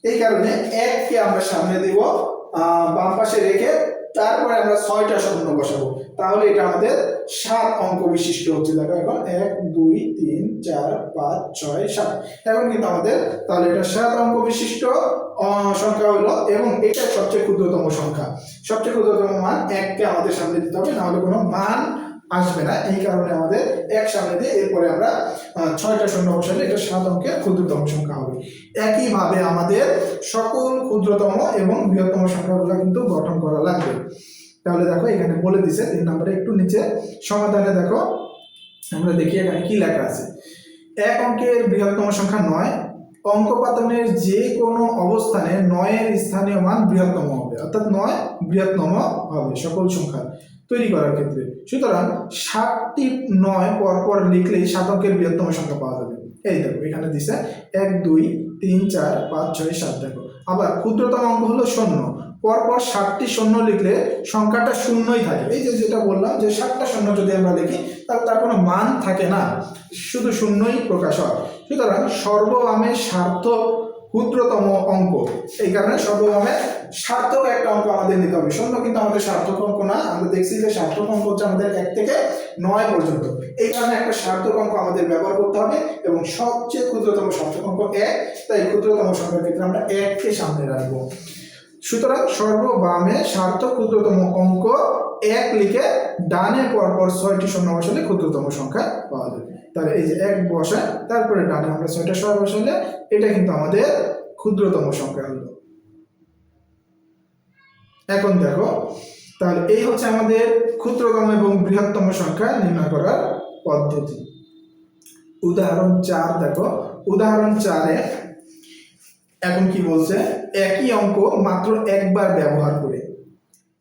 এই কারণে 1 কে আমরা সামনে দিব, বাম পাশে রেখে তারপরে আমরা 6টা শূন্য বসাবো। তাহলে এটা আমাদের 7 অঙ্ক বিশিষ্ট হচ্ছে। দেখো এখন 1 2 3 4 5 6 7, এখন কিন্তু আমাদের তাহলে এটা 7 অঙ্ক বিশিষ্ট সংখ্যা হলো, এবং এটা সবচেয়ে ক্ষুদ্রতম সংখ্যা। সবচেয়ে ক্ষুদ্রতম মান 1 কে আমাদের সামনে দিতে হবে, না হলে কোনো মান আসবে না। এই কারণে আমাদের 1 সামনে দিয়ে এরপরে আমরা 6টা শূন্য বসালে এটা 7 অঙ্কের ক্ষুদ্রতম সংখ্যা হবে। একইভাবে আমাদের সকল ক্ষুদ্রতম এবং বৃহত্তম সংখ্যাগুলো কিন্তু গঠন করা লাগবে। তাহলে দেখো এখানে বলে দিছে 3 নম্বরে, একটু নিচে সমাধানে দেখো আমরা দেখি এখানে কি লেখা আছে। 1 অঙ্কের বৃহত্তম সংখ্যা 9, অঙ্কপাতনের যে কোনো অবস্থানে 9 এর স্থানীয় মান বৃহত্তম হবে, অর্থাৎ 9 বৃহত্তম হবে সকল সংখ্যা তৈরি করার ক্ষেত্রে। সুতরাং 7টি 9 পরপর লিখলেই 7 অঙ্কের বৃহত্তম সংখ্যা পাওয়া যাবে। এই দেখো এখানে দিছে 1 2 3 4 5 6 7। দেখো আবার ক্ষুদ্রতম অঙ্ক হলো শূন্য, পরপর 7টি শূন্য লিখলে সংখ্যাটা শূন্যই থাকে। এই যে যেটা বললাম যে 7টা শূন্য যদি আমরা লিখি তাহলে তার কোনো মান থাকে না, শুধু শূন্যই প্রকাশ হয়। সুতরাং সর্ববামে সার্থক ক্ষুদ্রতম অঙ্ক, এই কারণে সর্ববামে সার্থক একটা অঙ্ক আমাদের নিতে হবে। শূন্য কিন্তু আমাদের সার্থক অঙ্ক না, আমরা দেখছি যে সার্থক অঙ্ক হচ্ছে আমাদের 1 থেকে 9 পর্যন্ত। এই কারণে একটা সার্থক অঙ্ক আমাদের ব্যবহার করতে হবে এবং সবচেয়ে ক্ষুদ্রতম সার্থক অঙ্ক 1, তাই ক্ষুদ্রতম সংখ্যার ক্ষেত্রে আমরা 1 কে সামনে রাখবো। সুতরাং সর্ববামে সার্থক ক্ষুদ্রতম অঙ্ক 1 লিখে ডানে পরপর 6টি শূন্য বসালে ক্ষুদ্রতম সংখ্যা পাওয়া যাবে। তাহলে এই যে 1 বসায় তারপরে ডানে আমরা 6টা শূন্য বসালে এটা কিন্তু আমাদের ক্ষুদ্রতম সংখ্যা হলো। এখন দেখো তাহলে এই হচ্ছে আমাদের ক্ষুদ্রতম এবং বৃহত্তম সংখ্যা নির্ণয় করার পদ্ধতি। উদাহরণ 4 দেখো, উদাহরণ 4-এ এখন কি বলছে, একই অঙ্ক মাত্র একবার ব্যবহার করে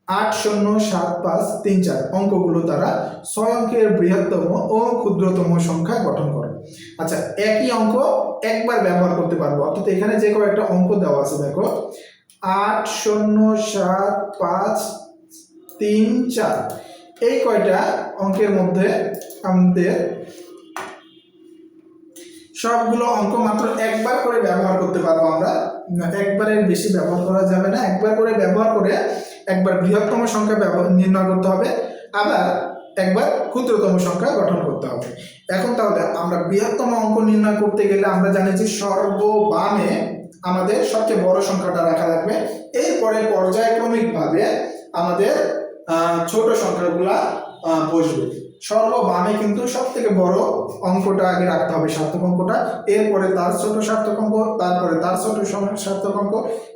8 0 7 5 3 4 অঙ্কগুলো তারা 6 অঙ্কের বৃহত্তম ও ক্ষুদ্রতম সংখ্যা গঠন করে। আচ্ছা, একই অঙ্ক একবার ব্যবহার করতে পারবো, অর্থাৎ এখানে যে কয়েকটা অঙ্ক দেওয়া আছে দেখো 8 0 7 5 3 4, এই কয়টা অঙ্কের মধ্যে আমাদের সবগুলো অঙ্ক মাত্র একবার করে ব্যবহার করতে পারবো আমরা, একবারের বেশি ব্যবহার করা যাবে না। একবার করে ব্যবহার করে একবার বৃহত্তম সংখ্যা নির্ণয় করতে হবে, আবার একবার ক্ষুদ্রতম সংখ্যা গঠন করতে হবে। এখন তাহলে আমরা বৃহত্তম অঙ্ক নির্ণয় করতে গেলে আমরা জানি যে সর্ববামে আমাদের সবচেয়ে বড় সংখ্যাটা রাখা লাগবে, এরপরে পর্যায়ক্রমিকভাবে আমাদের ছোট সংখ্যাগুলা বসবে। সর্ববামে কিন্তু সব থেকে বড় অঙ্কটা আগে রাখতে হবে, সার্থক অঙ্কটা, এরপরে তার ছোট সার্থক অঙ্ক, তারপরে তার ছোট সার্থক অঙ্ক,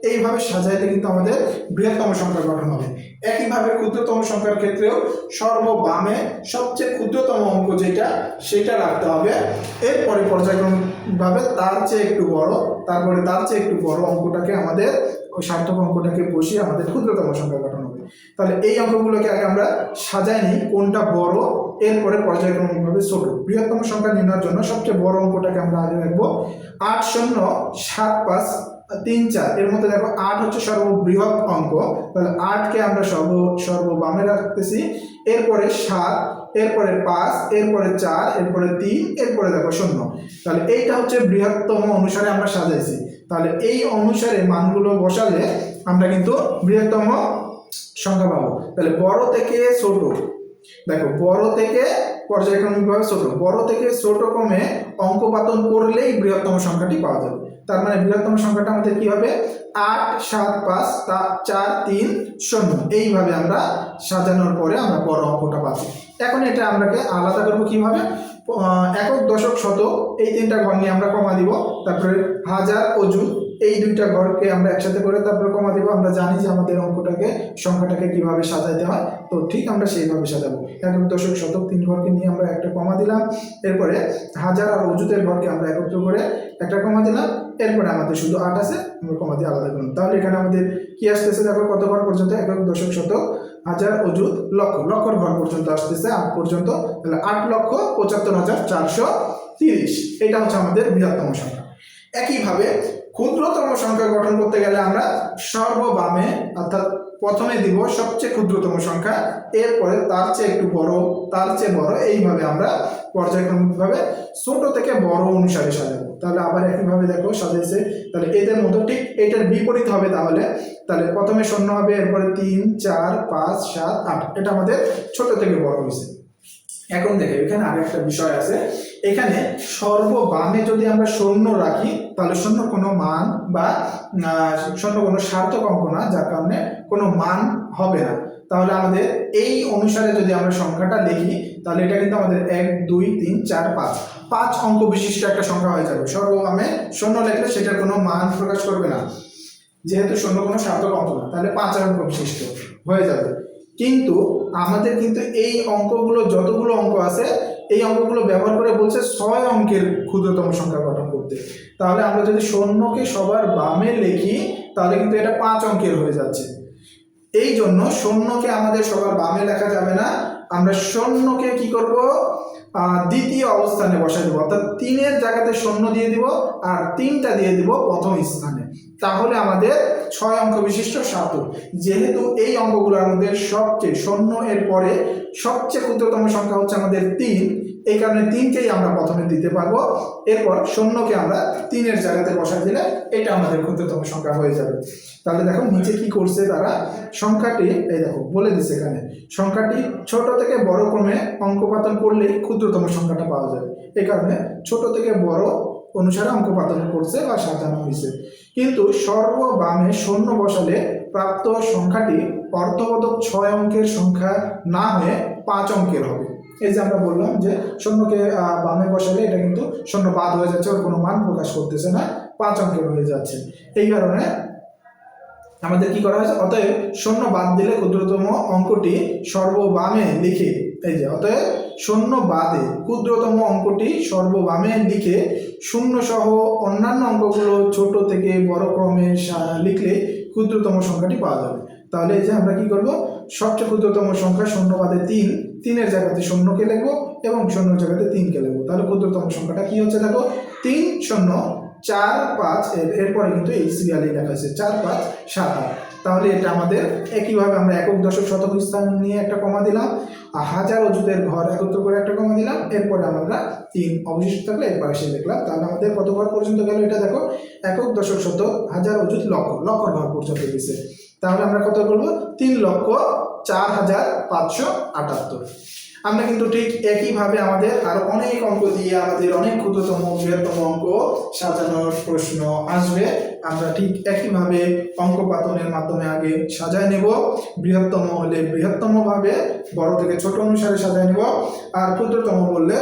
এইভাবে সাজাইলে কিন্তু আমাদের বৃহত্তম সংখ্যা গঠন হবে। একইভাবে ক্ষুদ্রতম সংখ্যার ক্ষেত্রেও সর্ববামে সবচেয়ে ক্ষুদ্রতম অঙ্ক যেটা সেটা রাখতে হবে, এরপরে পর্যায়ক্রমিকভাবে তার চেয়ে একটু বড়, তারপরে তার চেয়ে একটু বড় অঙ্কটাকে আমাদের ওই সার্থক অঙ্কটাকে বসিয়ে আমাদের ক্ষুদ্রতম সংখ্যা গঠন হবে। তাহলে এই অঙ্কগুলোকে আগে আমরা সাজাই নিই, কোনটা বড়, এরপরে পর্যায়ক্রমিকভাবে ছোট। বৃহত্তম সংখ্যা নির্ণয়ের জন্য সবচেয়ে বড় অঙ্কটাকে আমরা আগে রাখবো 8 0 7 5 3 4, এর মধ্যে দেখো 8 হচ্ছে সর্ববৃহৎ অঙ্ক, তাহলে 8কে আমরা সর্ববামে রাখতেছি, এরপরে 7, এরপরে 5, এরপরে 4, এরপরে 3, এরপরে দেখো 0। তাহলে এইটা হচ্ছে বৃহত্তম অনুসারে আমরা সাজাইছি। তাহলে এই অনুসারে মানগুলো বসালে আমরা কিন্তু বৃহত্তম সংখ্যা পাবো। তাহলে বড় থেকে ছোট, দেখো বড় থেকে পর্যায়ক্রমিকভাবে ছোট, বড় থেকে ছোট ক্রমে অঙ্কপাতন করলেই বৃহত্তম সংখ্যাটি পাওয়া যাবে। তার মানে বৃহত্তম সংখ্যাটা আমাদের কি হবে, 8 7 5 4 3 0, এইভাবে আমরা সাজানোর পরে আমরা বড় অঙ্কটা পাচ্ছি। এখন এটা আমরাকে আলাদা করবো কিভাবে, একক দশক শতক এই 3টা ঘর নিয়ে আমরা কমা দিব, তারপরে হাজার অযুত এই 2টা ঘরকে আমরা একসাথে করে তারপরে কমা দিব। আমরা জানি যে আমাদের অঙ্কটাকে সংখ্যাটাকে কিভাবে সাজাইতে হয়, তো ঠিক আমরা সেইভাবে সাজাবো। একক দশক শতক 3 ঘরকে নিয়ে আমরা একটা কমা দিলাম, এরপরে হাজার আর অযুতের ঘরকে আমরা একত্র করে একটা কমা দিলাম, এরপরে আমাদের শুধু 8 আছে, আমরা কমা দিয়ে আলাদা করলাম। তাহলে এখানে আমাদের কি আসতেছে দেখো, কত ঘর পর্যন্ত, একক দশক শতক হাজার অযুত লক্ষ, লক্ষর ঘর পর্যন্ত আসতেছে 8 পর্যন্ত, তাহলে 8,75,430, এটা হচ্ছে আমাদের বৃহত্তম সংখ্যা। একইভাবে ক্ষুদ্রতম সংখ্যা গঠন করতে গেলে আমরা সর্ববামে অর্থাৎ প্রথমে দিব সবচেয়ে ক্ষুদ্রতম সংখ্যা, এরপরে তার চেয়ে একটু বড়, তার চেয়ে বড়, এইভাবে আমরা পর্যায়ক্রমিকভাবে ছোট থেকে বড় অনুসারে সাজাবো। তাহলে আবার একইভাবে দেখো সাজাইছে, তাহলে এদের মতো ঠিক এটার বিপরীত হবে। তাহলে প্রথমে 0 হবে, এরপরে 3 4 5 7 8, এটা আমাদের ছোট থেকে বড় হয়েছে। এখন দেখো এখানে আরো একটা বিষয় আছে, এখানে সর্ববামে যদি আমরা 0 রাখি তাহলে 0 কোনো মান বা 0 কোনো সার্থক অঙ্ক না, যার কারণে কোনো মান হবে না। তাহলে আমাদের এই অনুসারে যদি আমরা সংখ্যাটা লিখি তাহলে এটা কিন্তু আমাদের 1 2 3 4 5 অঙ্ক বিশিষ্ট একটা সংখ্যা হয়ে যাবে। সর্ববামে 0 লিখলে সেটার কোনো মান প্রকাশ করবে না, যেহেতু 0 কোনো সার্থক অঙ্ক না, তাহলে 5 অঙ্ক বিশিষ্ট হয়ে যাবে। কিন্তু আমাদের কিন্তু এই অঙ্কগুলো যতগুলো অঙ্ক আছে এই অঙ্কগুলো ব্যবহার করে বলছে 6 অঙ্কের ক্ষুদ্রতম সংখ্যা গঠন করতে। তাহলে আমরা যদি 0কে সবার বামে লিখি তাহলে কিন্তু এটা 5 অঙ্কের হয়ে যাচ্ছে। এই জন্য 0কে আমাদের সবার বামে লেখা যাবে না, আমরা 0কে কি করব, দ্বিতীয় অবস্থানে বসাই দেবো, অর্থাৎ 3-এর জায়গাতে 0 দিয়ে দিব আর 3টা দিয়ে দিব প্রথম স্থানে। তাহলে আমাদের 6 অঙ্ক বিশিষ্ট শতক। যেহেতু এই অঙ্কগুলোর মধ্যে সবচেয়ে 0 এর পরে সবচেয়ে ক্ষুদ্রতম সংখ্যা হচ্ছে আমাদের 3, এই কারণে 3কেই আমরা প্রথমে দিতে পারবো। এরপর 0কে আমরা 3-এর জায়গাতে বসাই দিলে এটা আমাদের ক্ষুদ্রতম সংখ্যা হয়ে যাবে। তাহলে দেখো নিচে কি করছে তারা, সংখ্যাটি এই দেখো বলে দিচ্ছে এখানে, সংখ্যাটি ছোট থেকে বড় ক্রমে অঙ্কপাতন করলেই ক্ষুদ্রতম সংখ্যাটা পাওয়া যাবে। এই কারণে ছোট থেকে বড় অনুসারে অঙ্কপাতন করছে বা সাজানো হয়েছে। কিন্তু সর্ববামে 0 বসালে প্রাপ্ত সংখ্যাটি অর্থবোধক 6 অঙ্কের সংখ্যা না হয়ে 5 অঙ্কের হবে। এই যে আমরা বললাম যে 0কে বামে বসালে এটা কিন্তু 0 বাদ হয়ে যাচ্ছে, ওর কোনো মান প্রকাশ করতেছে না, 5 অঙ্কের হয়ে যাচ্ছে। এই কারণে আমাদের কি করা হয়েছে, অতএব 0 বাদ দিলে ক্ষুদ্রতম অঙ্কটি সর্ববামে লিখে, এই যে অতএব 0 বাদে ক্ষুদ্রতম অঙ্কটি সর্ববামে লিখে 0 সহ অন্যান্য অঙ্কগুলো ছোট থেকে বড় ক্রমে লিখলে ক্ষুদ্রতম সংখ্যাটি পাওয়া যাবে। তাহলে এই যে আমরা কি করব, সবচেয়ে ক্ষুদ্রতম সংখ্যা 0 বাদে 3, 3-এর জায়গাতে 0কে লিখবো এবং 0-এর জায়গাতে 3কে লিখবো। তাহলে ক্ষুদ্রতম সংখ্যাটা কি হচ্ছে দেখো, 3 0 4 5, এরপরে কিন্তু এই সিরিয়ালে লেখা আছে 4 5 7 8। তাহলে এটা আমাদের একইভাবে আমরা একক দশক শতক স্থান নিয়ে একটা কমা দিলাম, আর হাজার অযুতের ঘর একত্র করে একটা কমা দিলাম, এরপরে আমরা 3 অবশিষ্ট থাকলে এরপরে সে লিখলাম। তাহলে আমাদের কত ঘর পর্যন্ত গেল এটা দেখো, একক দশক শতক হাজার অযুত লক্ষ, লক্ষর ঘর পর্যন্ত গেছে। তাহলে আমরা কত বলবো, 3,04,578। আমরা কিন্তু ঠিক একইভাবে আমাদের আরো অনেক অঙ্ক দিয়ে আমাদের অনেক ক্ষুদ্রতম বৃহত্তম অঙ্ক সাজানোর প্রশ্ন আসবে। আমরা ঠিক একইভাবে অঙ্ক পাতনের মাধ্যমে আগে সাজায় নেব, বৃহত্তম হলে বৃহত্তম ভাবে বড় থেকে ছোট অনুসারে সাজায় নেব, আর ক্ষুদ্রতম বললে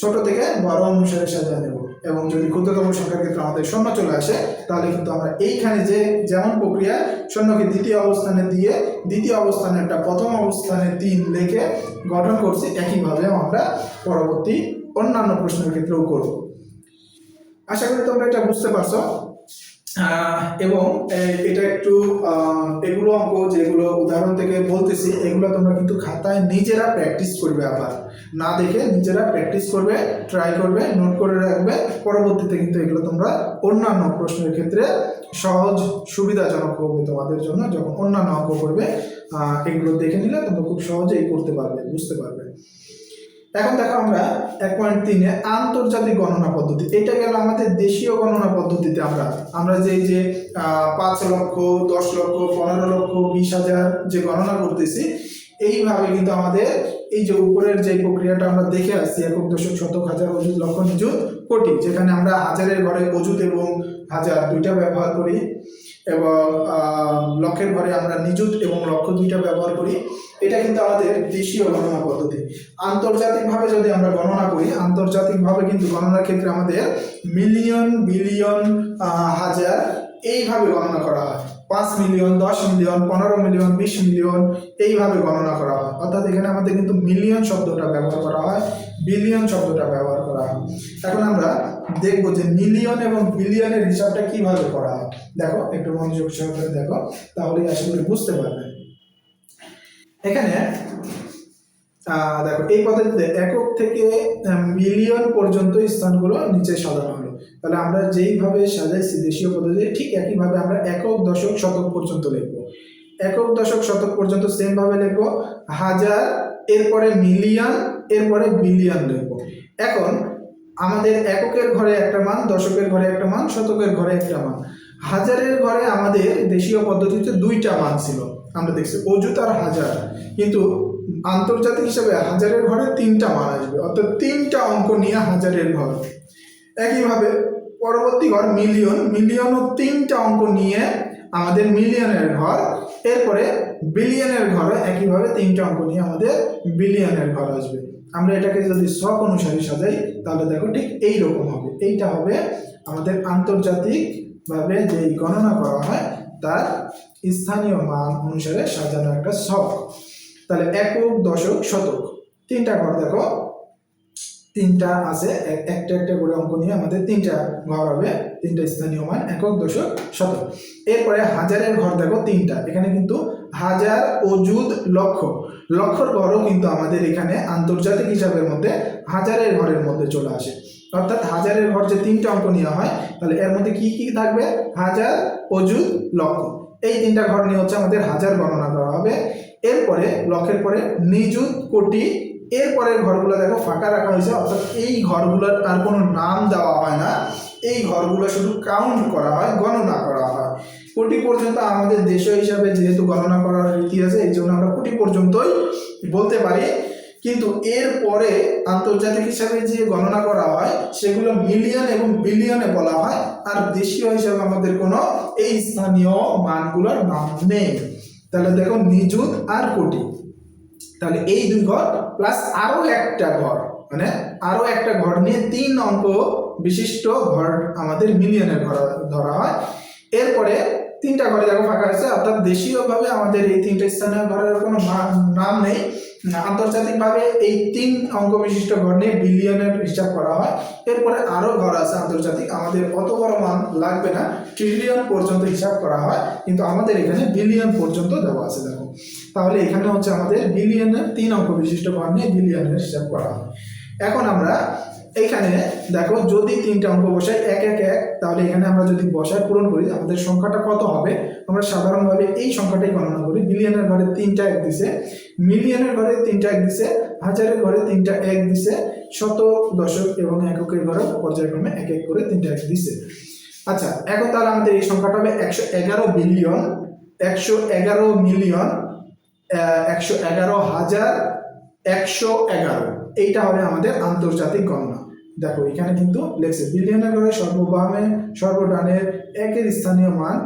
ছোট থেকে বড় অনুসারে সাজায় নেব। এবং যদি ক্ষুদ্রতম সংখ্যার ক্ষেত্রে আমাদের 0 চলে আসে তাহলে কিন্তু আমরা এইখানে যে যেমন প্রক্রিয়া 0কে দ্বিতীয় অবস্থানে দিয়ে দ্বিতীয় অবস্থানে একটা প্রথম অবস্থানে 3 লিখে গঠন করছি, একইভাবে আমরা পরবর্তী অন্যান্য প্রশ্নের ক্ষেত্রেও করব। আশা করি তোমরা এটা বুঝতে পারছো। এবং এটা একটু এগুলো অঙ্ক যেগুলো উদাহরণ থেকে বলতেছি এগুলো তোমরা কিন্তু খাতায় নিজেরা প্র্যাকটিস করবে, আবার না দেখে নিজেরা প্র্যাকটিস করবে, ট্রাই করবে, নোট করে রাখবে। পরবর্তীতে কিন্তু এগুলো তোমরা অন্যান্য প্রশ্নের ক্ষেত্রে সহজ সুবিধাজনক হবে তোমাদের জন্য। যখন অন্যান্য অঙ্ক করবে এগুলো দেখে নিলে তোমরা খুব সহজেই করতে পারবে, বুঝতে পারবে। এখন দেখো আমরা 1.3-এ আন্তর্জাতিক গণনা পদ্ধতি, এটা গেল আমাদের দেশীয় গণনা পদ্ধতিতে আমরা যে 5 লক্ষ 10 লক্ষ 15 লক্ষ 20,000 যে গণনা করতেছি, এইভাবে কিন্তু আমাদের এই যে উপরের যে প্রক্রিয়াটা আমরা দেখে আসছি, একক দশক শতক হাজার অযুত লক্ষ নিযুত কোটি, যেখানে আমরা হাজারের ঘরে অযুত এবং হাজার দুইটা ব্যবহার করি, এবং লক্ষের ঘরে আমরা নিযুত এবং লক্ষ দুইটা ব্যবহার করি। এটা কিন্তু আমাদের দেশীয় গণনা পদ্ধতি। আন্তর্জাতিকভাবে যদি আমরা গণনা করি, আন্তর্জাতিকভাবে কিন্তু গণনার ক্ষেত্রে আমাদের মিলিয়ন, বিলিয়ন, হাজার এইভাবে গণনা করা হয়। 5 মিলিয়ন, 10 মিলিয়ন, 15 মিলিয়ন, 20 মিলিয়ন এইভাবে গণনা করা হয়। অর্থাৎ এখানে আমাদের কিন্তু মিলিয়ন শব্দটা ব্যবহার করা হয়, বিলিয়ন শব্দটা ব্যবহার করা হয়। এখন আমরা দেখবো যে মিলিয়ন এবং বিলিয়নের হিসাবটা কিভাবে করা হয়। দেখো একটু মনোযোগ সহকারে দেখো, তাহলেই আসলে বুঝতে পারবে। এখানে দেখো এই পদ্ধতিতে একক থেকে মিলিয়ন পর্যন্ত স্থানগুলো নিচে সাজানো হলো। তাহলে আমরা যেইভাবে সাজাইছি দেশীয় পদ্ধতিতে, ঠিক একইভাবে আমরা একক দশক শতক পর্যন্ত লিখবো। একক দশক শতক পর্যন্ত সেম ভাবে লিখবো, হাজার, এরপরে মিলিয়ন, এরপরে বিলিয়ন লিখবো। এখন আমাদের এককের ঘরে একটা মান, দশকের ঘরে একটা মান, শতকের ঘরে একটা মান। হাজারের ঘরে আমাদের দেশীয় পদ্ধতিতে 2টা মান ছিল, আমরা দেখছি অযুত আর হাজার, কিন্তু আন্তর্জাতিক হিসাবে হাজারের ঘরে 3টা মান আসবে, অর্থাৎ 3টা অঙ্ক নিয়ে হাজারের ঘর। একইভাবে পরবর্তী ঘর মিলিয়ন, মিলিয়নও 3টা অঙ্ক নিয়ে আমাদের মিলিয়নের ঘর। এরপরে বিলিয়নের ঘর, একইভাবে 3টা অঙ্ক নিয়ে আমাদের বিলিয়নের ঘর আসবে। আমরা এটাকে যদি ছক অনুসারে সাজাই তাহলে দেখো ঠিক এইরকম হবে। এইটা হবে আমাদের আন্তর্জাতিক ভাবে যে গণনা করা হয় তার স্থানীয় মান অনুসারে সাজানো একটা ছক। তাহলে একক দশক শতক 3টা ঘর দেখো, তিনটা আছে, একটা একটা করে অঙ্ক নিয়ে আমাদের তিনটা ঘর হবে, তিনটা স্থানীয় মান, একক, দশক, শতক। এরপরে হাজারের ঘর দেখো তিনটা, এখানে কিন্তু হাজার, অযুত, লক্ষ। লক্ষর ঘরও কিন্তু আমাদের এখানে আন্তর্জাতিক হিসাবের মধ্যে হাজারের ঘরের মধ্যে চলে আসে। অর্থাৎ হাজারের ঘর যে তিনটা অঙ্ক নেওয়া হয়, তাহলে এর মধ্যে কি কি থাকবে? হাজার, অযুত, লক্ষ। এই তিনটা ঘর নিয়ে হচ্ছে আমাদের হাজার গণনা করা হবে। এরপরে লক্ষের পরে নিযুত, কোটি। এরপরের ঘরগুলো দেখো ফাঁকা রাখা হয়েছে, অর্থাৎ এই ঘরগুলোর আর কোনো নাম দেওয়া হয় না, এই ঘরগুলো শুধু কাউন্ট করা হয়, গণনা করা হয়। কোটি পর্যন্ত আমাদের দেশীয় হিসাবে যেহেতু গণনা করার রীতি আছে, এই জন্য আমরা কোটি পর্যন্তই বলতে পারি। কিন্তু এরপরে আন্তর্জাতিক হিসাবে যে গণনা করা হয় সেগুলো মিলিয়ন এবং বিলিয়নে বলা হয়, আর দেশীয় হিসাবে আমাদের কোনো এই স্থানীয় মানগুলোর নাম নেই। তাহলে দেখো নিযুত আর কোটি, তাহলে এই দুই ঘর প্লাস আরো একটা ঘর, মানে আরো একটা ঘর নিয়ে 3 অঙ্ক বিশিষ্ট ঘর আমাদের মিলিয়নের ঘর ধরা হয়। এরপরে তিনটা ঘরে দেখো ফাঁকা আছে, অর্থাৎ দেশীয়ভাবে আমাদের এই তিনটা স্থানীয় ঘরের কোনো নাম নেই। আন্তর্জাতিকভাবে এই 3 অঙ্ক বিশিষ্ট ঘর নিয়ে বিলিয়নের হিসাব করা হয়। এরপরে আরো ঘর আছে আন্তর্জাতিক, আমাদের অত বড় মান লাগবে না, ট্রিলিয়ন পর্যন্ত হিসাব করা হয়, কিন্তু আমাদের এখানে বিলিয়ন পর্যন্ত দেওয়া আছে। দেখো তাহলে এখানে হচ্ছে আমাদের বিলিয়নের 3 অঙ্ক বিশিষ্ট ঘর নিয়ে বিলিয়নের হিসাব করা হয়। এখন আমরা এখানে দেখো যদি 3টা অঙ্ক বসাই 1 1 1, তাহলে এখানে আমরা যদি বসায় পূরণ করি আমাদের সংখ্যাটা কত হবে? আমরা সাধারণভাবে এই সংখ্যাটাই গণনা করি। বিলিয়নের ঘরে 3টা 1 দিছে, মিলিয়নের ঘরে 3টা 1 দিছে, হাজারের ঘরে 3টা 1 দিছে, শতক, দশক এবং এককের ঘরে পর্যায়ক্রমে 1 1 করে 3টা 1 দিছে। আচ্ছা, এখন তাহলে আমাদের এই সংখ্যাটা হবে 111 বিলিয়ন, 111 মিলিয়ন, 111,111। এইটা হবে আমাদের আন্তর্জাতিক গণনা। দেখো এখানে কিন্তু লেখছে বিলিয়নের ঘরে সর্ববামে সর্বডানের একের স্থানীয় মান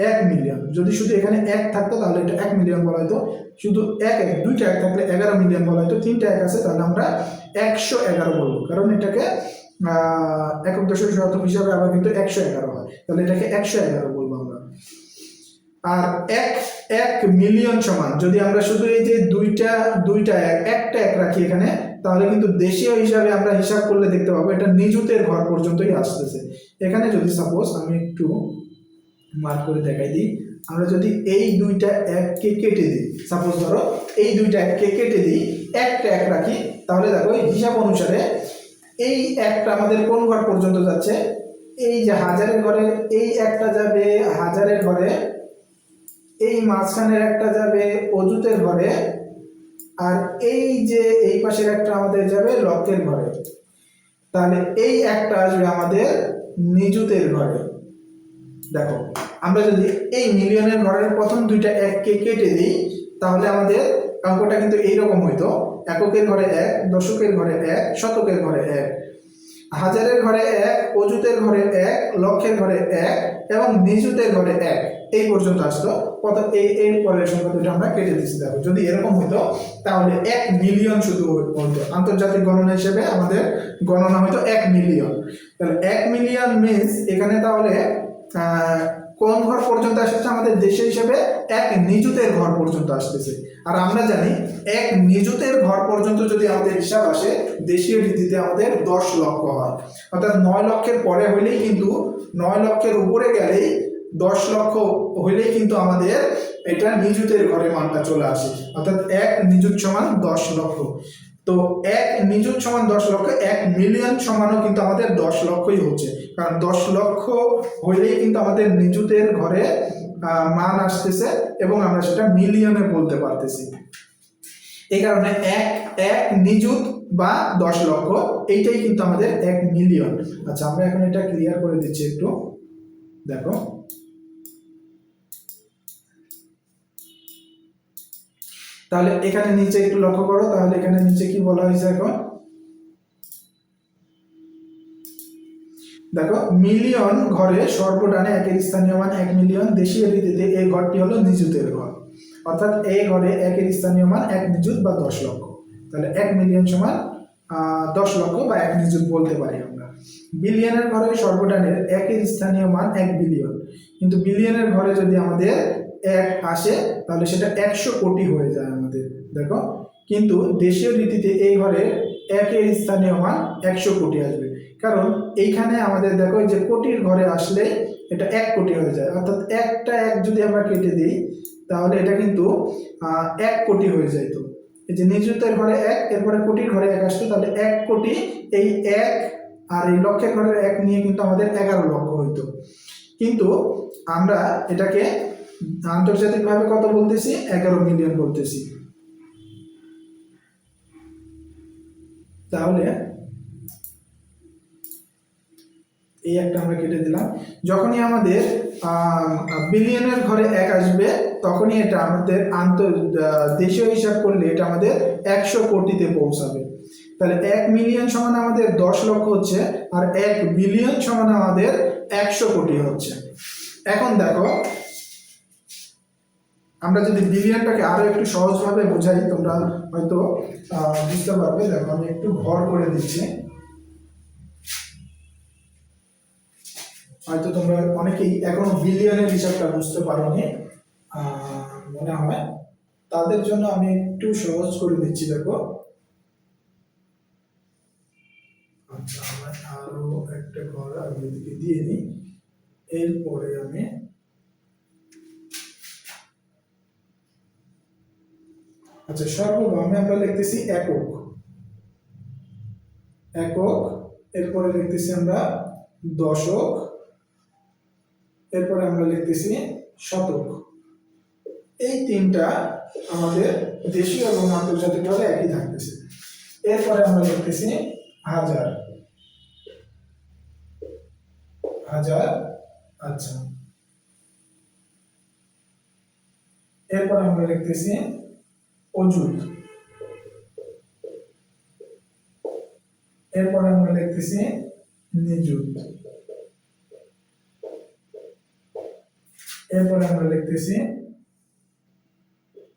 1 মিলিয়ন। যদি শুধু এখানে 1 থাকতো তাহলে এটা 1 মিলিয়ন বলা হতো, শুধু 1 1 দুইটা 1 থাকলে 11 মিলিয়ন বলা হতো, 3টা 1 আছে তাহলে আমরা 111 বলবো, কারণ এটাকে একক, দশক, শতক হিসাবে আবার কিন্তু 111 হয়, তাহলে এটাকে 111 বলবো আমরা। আর 1 মিলিয়ন সমান, যদি আমরা শুধু এই যে দুইটা একটা 1 রাখি এখানে, তাহলে কিন্তু দেশীয় হিসাবে আমরা হিসাব করলে দেখতে পাবো এটা নিযুতের ঘর পর্যন্তই আসতেছে। এখানে যদি সাপোজ আমি একটু মার্ক করে দেখাই দিই, আমরা যদি এই দুইটা 1কে কেটে দিই, সাপোজ ধরো এই দুইটা 1কে কেটে দিই, একটা 1 রাখি, তাহলে দেখো হিসাব অনুসারে এই একটা আমাদের কোন ঘর পর্যন্ত যাচ্ছে? এই যে হাজারের ঘরে এই একটা যাবে হাজারের ঘরে, এই মাঝখানের একটা যাবে অযুতের ঘরে, আর এই যে এই পাশের একটা আমাদের যাবে লক্ষের ঘরে। তাহলে এই একটা আসবে আমাদের নিযুতের ঘরে। দেখো আমরা যদি এই মিলিয়নের ঘরের প্রথম দুইটা 1কে কেটে দিই, তাহলে আমাদের অঙ্কটা কিন্তু এইরকম হইতো, এককের ঘরে 1, দশকের ঘরে 1, শতকের ঘরে 1, হাজারের ঘরে 1, অযুতের ঘরে 1, লক্ষের ঘরে 1 এবং নিযুতের ঘরে 1, এই পর্যন্ত আসতো। প্রথম এই পরের সংখ্যা দুটো আমরা কেটে দিচ্ছি। দেখো যদি এরকম হতো তাহলে 1 মিলিয়ন শুধু হতো, আন্তর্জাতিক গণনা হিসেবে আমাদের গণনা হতো 1 মিলিয়ন। তাহলে 1 মিলিয়ন মিন্স এখানে তাহলে কোন ঘর পর্যন্ত আসছে? আমাদের দেশে হিসেবে 1 নিযুতের ঘর পর্যন্ত আসতেছে। আর আমরা জানি 1 নিযুতের ঘর পর্যন্ত যদি আমাদের হিসাব আসে দেশীয় রীতিতে আমাদের 10 লক্ষ হয়, অর্থাৎ 9 লক্ষের পরে হইলেই কিন্তু 9 লক্ষের উপরে গেলেই 10 লক্ষ হইলেই কিন্তু আমাদের এটা নিযুতের ঘরে মানটা চলে আসে, অর্থাৎ 1 নিযুত সমান 10 লক্ষ। তো 1 নিযুত সমান 10 লক্ষ, 1 মিলিয়ন সমানও কিন্তু আমাদের 10 লক্ষই হচ্ছে, কারণ 10 লক্ষ হইলেই কিন্তু আমাদের নিযুতের ঘরে মান আসতেছে এবং আমরা সেটা মিলিয়নে বলতে পারতেছি। এই কারণে 1 নিযুত বা 10 লক্ষ এইটাই কিন্তু আমাদের 1 মিলিয়ন। আচ্ছা আমরা এখন এটা ক্লিয়ার করে দিচ্ছি একটু, দেখো তাহলে এখানে নিচে একটু লক্ষ্য করো, তাহলে এখানে নিচে কি বলা হয়েছে এখন দেখো, মিলিয়ন ঘরে সর্বডানে একের স্থানীয় মান 1 মিলিয়ন, দেশীয় রীতিতে এই ঘরটি হলো নিযুতের ঘর, অর্থাৎ এই ঘরে একের স্থানীয় মান 1 নিযুত বা 10 লক্ষ। তাহলে 1 মিলিয়ন সমান 10 লক্ষ বা 1 নিযুত বলতে পারি আমরা। বিলিয়নের ঘরে সর্বডানের একের স্থানীয় মান 1 বিলিয়ন, কিন্তু বিলিয়নের ঘরে যদি আমাদের 1 আসে তাহলে সেটা 100 কোটি হয়ে যায় আমাদের। দেখো কিন্তু দেশীয় রীতিতে এই ঘরে একের স্থানীয় মান 100 কোটি আসবে, কারণ এইখানে আমাদের দেখো যে কোটির ঘরে আসলে এটা 1 কোটি হয়ে যায়, অর্থাৎ একটা এক যদি আমরা কেটে দিই তাহলে এটা কিন্তু 1 কোটি হয়ে যায়। তো এই যে নিযুতের ঘরে 1, এরপরে কোটির ঘরে 1 আসতো, তাহলে 1 কোটি, এই 1 আর এই লক্ষের ঘরের 1 নিয়ে কিন্তু আমাদের 11 লক্ষ হইতো। কিন্তু আমরা এটাকে আন্তর্জাতিকভাবে কত বলতেছি, 11 মিলিয়ন বলতেছি। তাহলে এই একটা আমরা কেটে দিলাম। যখনই আমাদের বিলিয়নের ঘরে 1 আসবে তখনই এটা আমাদের দেশীয় হিসাব করলে এটা আমাদের 100 কোটিতে পৌঁছাবে। তাহলে 1 মিলিয়ন সমান আমাদের 10 লক্ষ হচ্ছে, আর 1 বিলিয়ন সমান আমাদের 100 কোটি হচ্ছে। এখন দেখো আমরা যদি বিলিয়নটাকে আরো একটু সহজভাবে বোঝাই, তোমরা হয়তো বুঝতে পারবে। দেখো আমি একটু ঘর করে দিচ্ছি, হয়তো তোমরা অনেকেই এখনো বিলিয়নের হিসাবটা বুঝতে পারোনি মনে হয়, তাদের জন্য আমি একটু সহজ করে দিচ্ছি। দেখো আচ্ছা, আমার আরো একটা ঘর আগে দিকে দিয়ে নিই, এরপরে আমি আচ্ছা সর্বভাবে আমরা লিখতেছি একক, এরপরে লিখতেছি আমরা দশক, এরপরে আমরা লিখতেছি শতক। এই তিনটা আমাদের দেশীয় এবং আন্তর্জাতিকভাবে একই থাকতেছে। এরপরে আমরা লিখতেছি হাজার, আচ্ছা এরপরে আমরা লিখতেছি অযুত, এরপরে আমরা লিখতেছি নিযুত, এরপরে আমরা লিখতেছি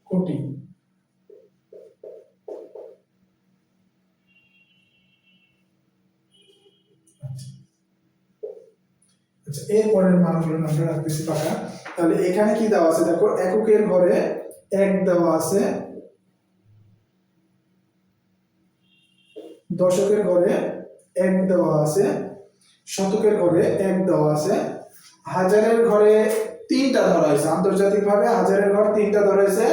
কোটি। আচ্ছা এরপরের মানগুলো আমরা রাখতেছি পাকা। তাহলে এখানে কি দেওয়া আছে দেখো, এককের ঘরে 1 দেওয়া আছে, দশকের ঘরে 1 দেওয়া আছে, শতকের ঘরে 1 দেওয়া আছে, হাজারের ঘরে 3টা ধরা হয়েছে। আন্তর্জাতিকভাবে হাজারের ঘর 3টা ধরা হয়েছে,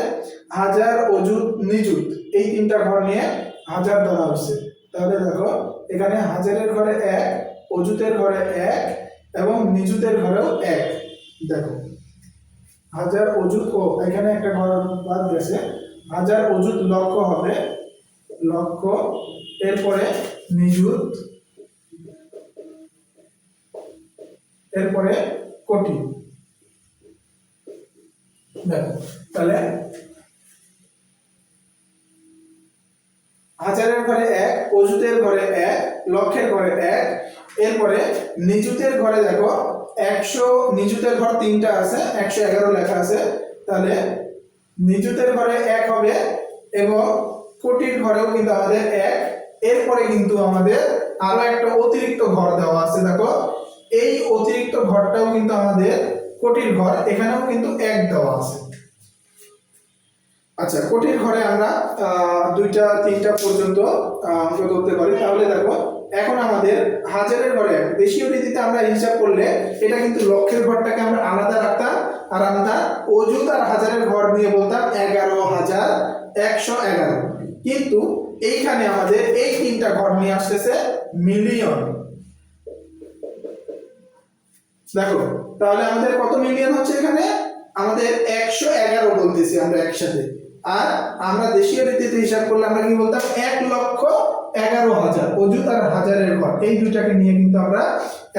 হাজার, অযুত, নিযুত, এই 3টা ঘর নিয়ে হাজার ধরা হয়েছে। তাহলে দেখো এখানে হাজারের ঘরে 1, অযুতের ঘরে 1 এবং নিযুতের ঘরেও 1। দেখো হাজার, অযুত, ও এখানে একটা ঘর বাদ গেছে, হাজার, অযুত, লক্ষ হবে, লক্ষ, এরপরে নিযুত, এরপরে কোটি। দেখো তাহলে হাজারের ঘরে 1, অযুতের ঘরে 1, লক্ষের ঘরে 1, এরপরে নিযুতের ঘরে দেখো 100, নিযুতের ঘর 3টা আছে, 111 লেখা আছে, তাহলে নিযুতের ঘরে 1 হবে এবং কোটির ঘরেও কিন্তু আমাদের 1। এরপরে কিন্তু আমাদের আরো একটা অতিরিক্ত ঘর দেওয়া আছে। দেখো এই অতিরিক্ত ঘরটাও কিন্তু আমাদের কোটির ঘর, এখানেও কিন্তু 1 দেওয়া আছে। আচ্ছা কোটির ঘরে আমরা 2টা 3টা পর্যন্ত অঙ্ক ধরতে পারি। তাহলে দেখো এখন আমাদের হাজারের ঘরে দেশীয় রীতিতে আমরা হিসাব করলে এটা কিন্তু লক্ষের ঘরটাকে আমরা আলাদা রাখতাম, আর আমরা অযুত আর হাজারের ঘর নিয়ে বলতাম 11,111। কিন্তু এইখানে আমাদের এই 3টা ঘর নিয়ে আসতেছে মিলিয়ন। দেখো তাহলে আমাদের কত মিলিয়ন হচ্ছে, এখানে আমাদের 111 বলতেছি আমরা একসাথে, আর আমরা দেশীয় রীতিতে হিসাব করলে আমরা কি বলতাম 1,11,000। অযুত আর হাজারের ঘর এই দুইটাকে নিয়ে কিন্তু আমরা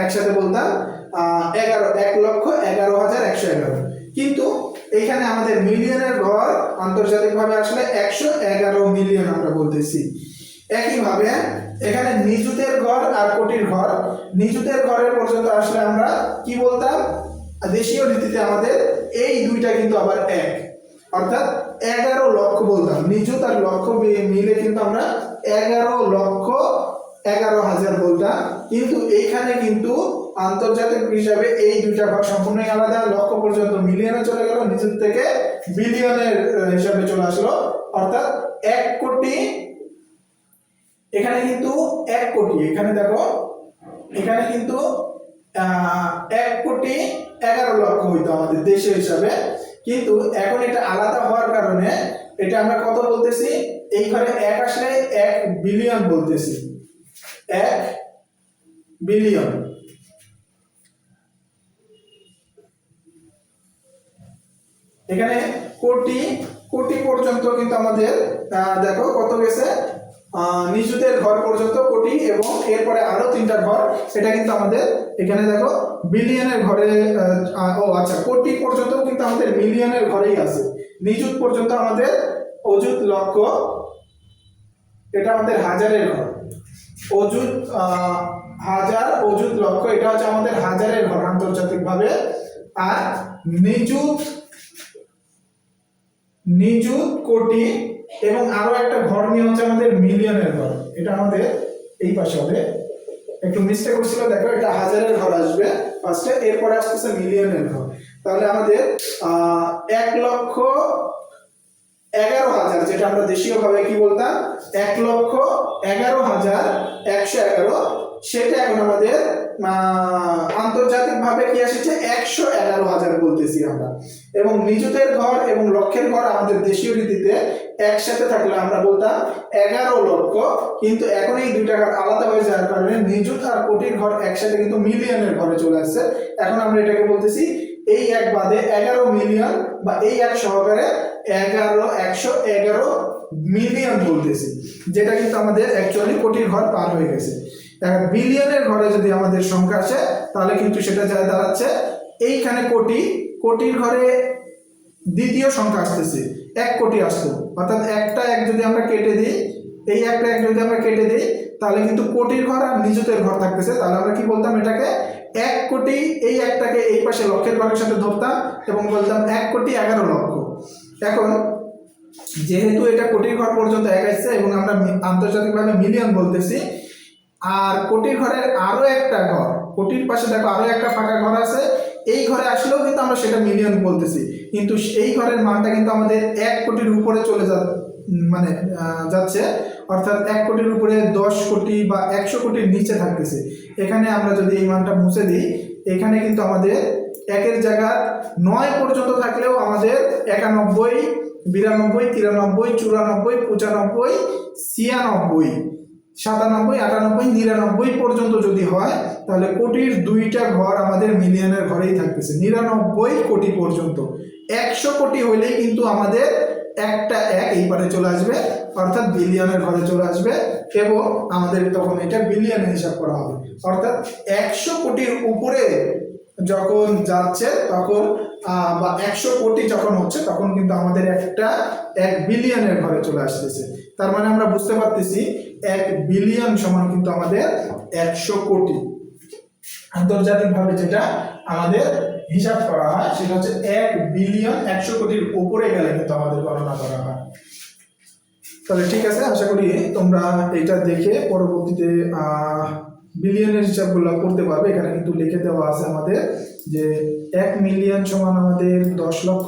একসাথে বলতাম 1,11,111। কিন্তু এখানে আমাদের মিলিয়নের ঘর আন্তর্জাতিকভাবে আসলে 111 মিলিয়ন আমরা বলতেছি। একইভাবে এখানে নিযুতের ঘর আর কোটির ঘর, নিযুতের ঘরের পর্যন্ত আসলে আমরা কি বলতাম, দেশীয় রীতিতে আমাদের এই দুইটা কিন্তু আবার 1, অর্থাৎ 11 লক্ষ বলতাম। নিযুত আর লক্ষ মিলে কিন্তু আমরা 11,11,000 বলতাম। কিন্তু এইখানে কিন্তু আন্তর্জাতিক হিসাবে এই দুইটা ভাগ সম্পূর্ণই আলাদা। লক্ষ পর্যন্ত মিলিয়নে চলে গেল, নিযুত থেকে বিলিয়নের হিসাবে চলে আসলো, অর্থাৎ এখানে কিন্তু 1 কোটি, এখানে দেখো এখানে কিন্তু 1,11,00,000 হইতো আমাদের দেশের হিসাবে, কিন্তু এখন এটা আলাদা হওয়ার কারণে এটা আমরা কত বলতেছি, এই ঘরে 1 আসলে 1 বিলিয়ন বলতেছি, 1 বিলিয়ন। এখানে কোটি কোটি পর্যন্ত কিন্তু আমাদের দেখো কত গেছে, নিযুতের ঘর পর্যন্ত কোটি, এবং এরপরে আরো 3টা ঘর, এটা কিন্তু আমাদের এখানে দেখো বিলিয়নের ঘরে, ও আচ্ছা, কোটি পর্যন্ত কিন্তু আমাদের মিলিয়নের ঘরেই আছে, নিযুত পর্যন্ত আমাদের অযুত লক্ষ, এটা আমাদের হাজারের ঘর, অযুত হাজার, অযুত লক্ষ, এটা হচ্ছে আমাদের হাজারের ঘর আন্তর্জাতিকভাবে। আর নিযুত নিযুত কোটি, এবং আরো একটা ঘর নিয়ে হচ্ছে আমাদের মিলিয়নের ঘর, এটা আমাদের এই পাশে হবে, একটু মিস্টেক করছিল, দেখো এটা হাজারের ঘর আসবে ফার্স্টে, এরপরে আসতেছে মিলিয়নের ঘর। তাহলে আমাদের 1,11,000, যেটা আমরা দেশীয় ভাবে কি বলতাম 1,11,111, সেটা এখন আমাদের আন্তর্জাতিক ভাবে কি আসছে 111,000 বলতেছি আমরা। এবং নিযুতের ঘর এবং লক্ষের ঘর আমাদের দেশীয় রীতিতে একসাথে থাকলে আমরা বলতাম 11 লক্ষ, কিন্তু এখন এই দুইটা ঘর আলাদা হয়ে যাওয়ার কারণে নিযুত আর কোটির ঘর একসাথে কিন্তু মিলিয়নের ঘরে চলে আসছে। এখন আমরা এটাকে বলতেছি এই এক বাদে 11 মিলিয়ন, বা এই এক সহকারে 111 মিলিয়ন বলতেছি, যেটা কিন্তু আমাদের অ্যাকচুয়ালি কোটির ঘর পার হয়ে গেছে। এখন বিলিয়নের ঘরে যদি আমাদের সংখ্যা আসে, তাহলে কিন্তু সেটা যায় দাঁড়াচ্ছে এইখানে কোটি, কোটির ঘরে দ্বিতীয় সংখ্যা আসতেছে 1 কোটি আসতো, অর্থাৎ একটা 1 যদি আমরা কেটে দিই, এই একটা 1 যদি আমরা কেটে দিই, তাহলে কিন্তু কোটির ঘর আর নিযুতের ঘর থাকতেছে, তাহলে আমরা কি বলতাম এটাকে 1 কোটি, এই একটাকে এই পাশে লক্ষের ঘরের সাথে ধরতাম এবং বলতাম 1,11,00,000। এখন যেহেতু এটা কোটির ঘর পর্যন্ত 1 আসছে এবং আমরা আন্তর্জাতিকভাবে মিলিয়ন বলতেছি, আর কোটির ঘরের আরো একটা ঘর, কোটির পাশে দেখো আরো একটা ফাঁকা ঘর আছে, এই ঘরে আসলেও কিন্তু আমরা সেটা মিলিয়ন বলতেছি, কিন্তু এই ঘরের মানটা কিন্তু আমাদের 1 কোটির উপরে চলে যাচ্ছে, অর্থাৎ 1 কোটির উপরে 10 কোটি বা 100 কোটির নিচে থাকতেছে। এখানে আমরা যদি এই মানটা মুছে দিই, এখানে কিন্তু আমাদের 1-এর জায়গা 9 পর্যন্ত থাকলেও আমাদের 91, 92, 93, 94, 95, 96, 97, 98, 99 পর্যন্ত যদি হয়, তাহলে কোটির 2টা ঘর আমাদের মিলিয়নের ঘরেই থাকতেছে, 99 কোটি পর্যন্ত। 100 কোটি হইলেই কিন্তু আমাদের একটা 1 এই পারে চলে আসবে, অর্থাৎ বিলিয়নের ঘরে চলে আসবে, এবং আমাদের তখন এটা বিলিয়নে হিসাব করা হবে। অর্থাৎ 100 কোটির উপরে যখন যাচ্ছে তখন, বা 100 কোটি যখন হচ্ছে, তখন কিন্তু আমাদের একটা 1 বিলিয়নের ঘরে চলে আসতেছে। তার মানে আমরা বুঝতে পারতেছি 1 বিলিয়ন সমান কিন্তু আমাদের 100 কোটি। আন্তর্জাতিকভাবে যেটা আমাদের হিসাব করা হয় সেটা হচ্ছে 1 বিলিয়ন, 100 কোটির উপরে গেলে কিন্তু আমাদের গণনা করা হয়। তাহলে ঠিক আছে, আশা করি তোমরা এটা দেখে পরবর্তীতে বিলিয়নের হিসাবগুলো করতে পারবে। এখানে কিন্তু লিখে দেওয়া আছে আমাদের যে 1 মিলিয়ন সমান আমাদের 10 লক্ষ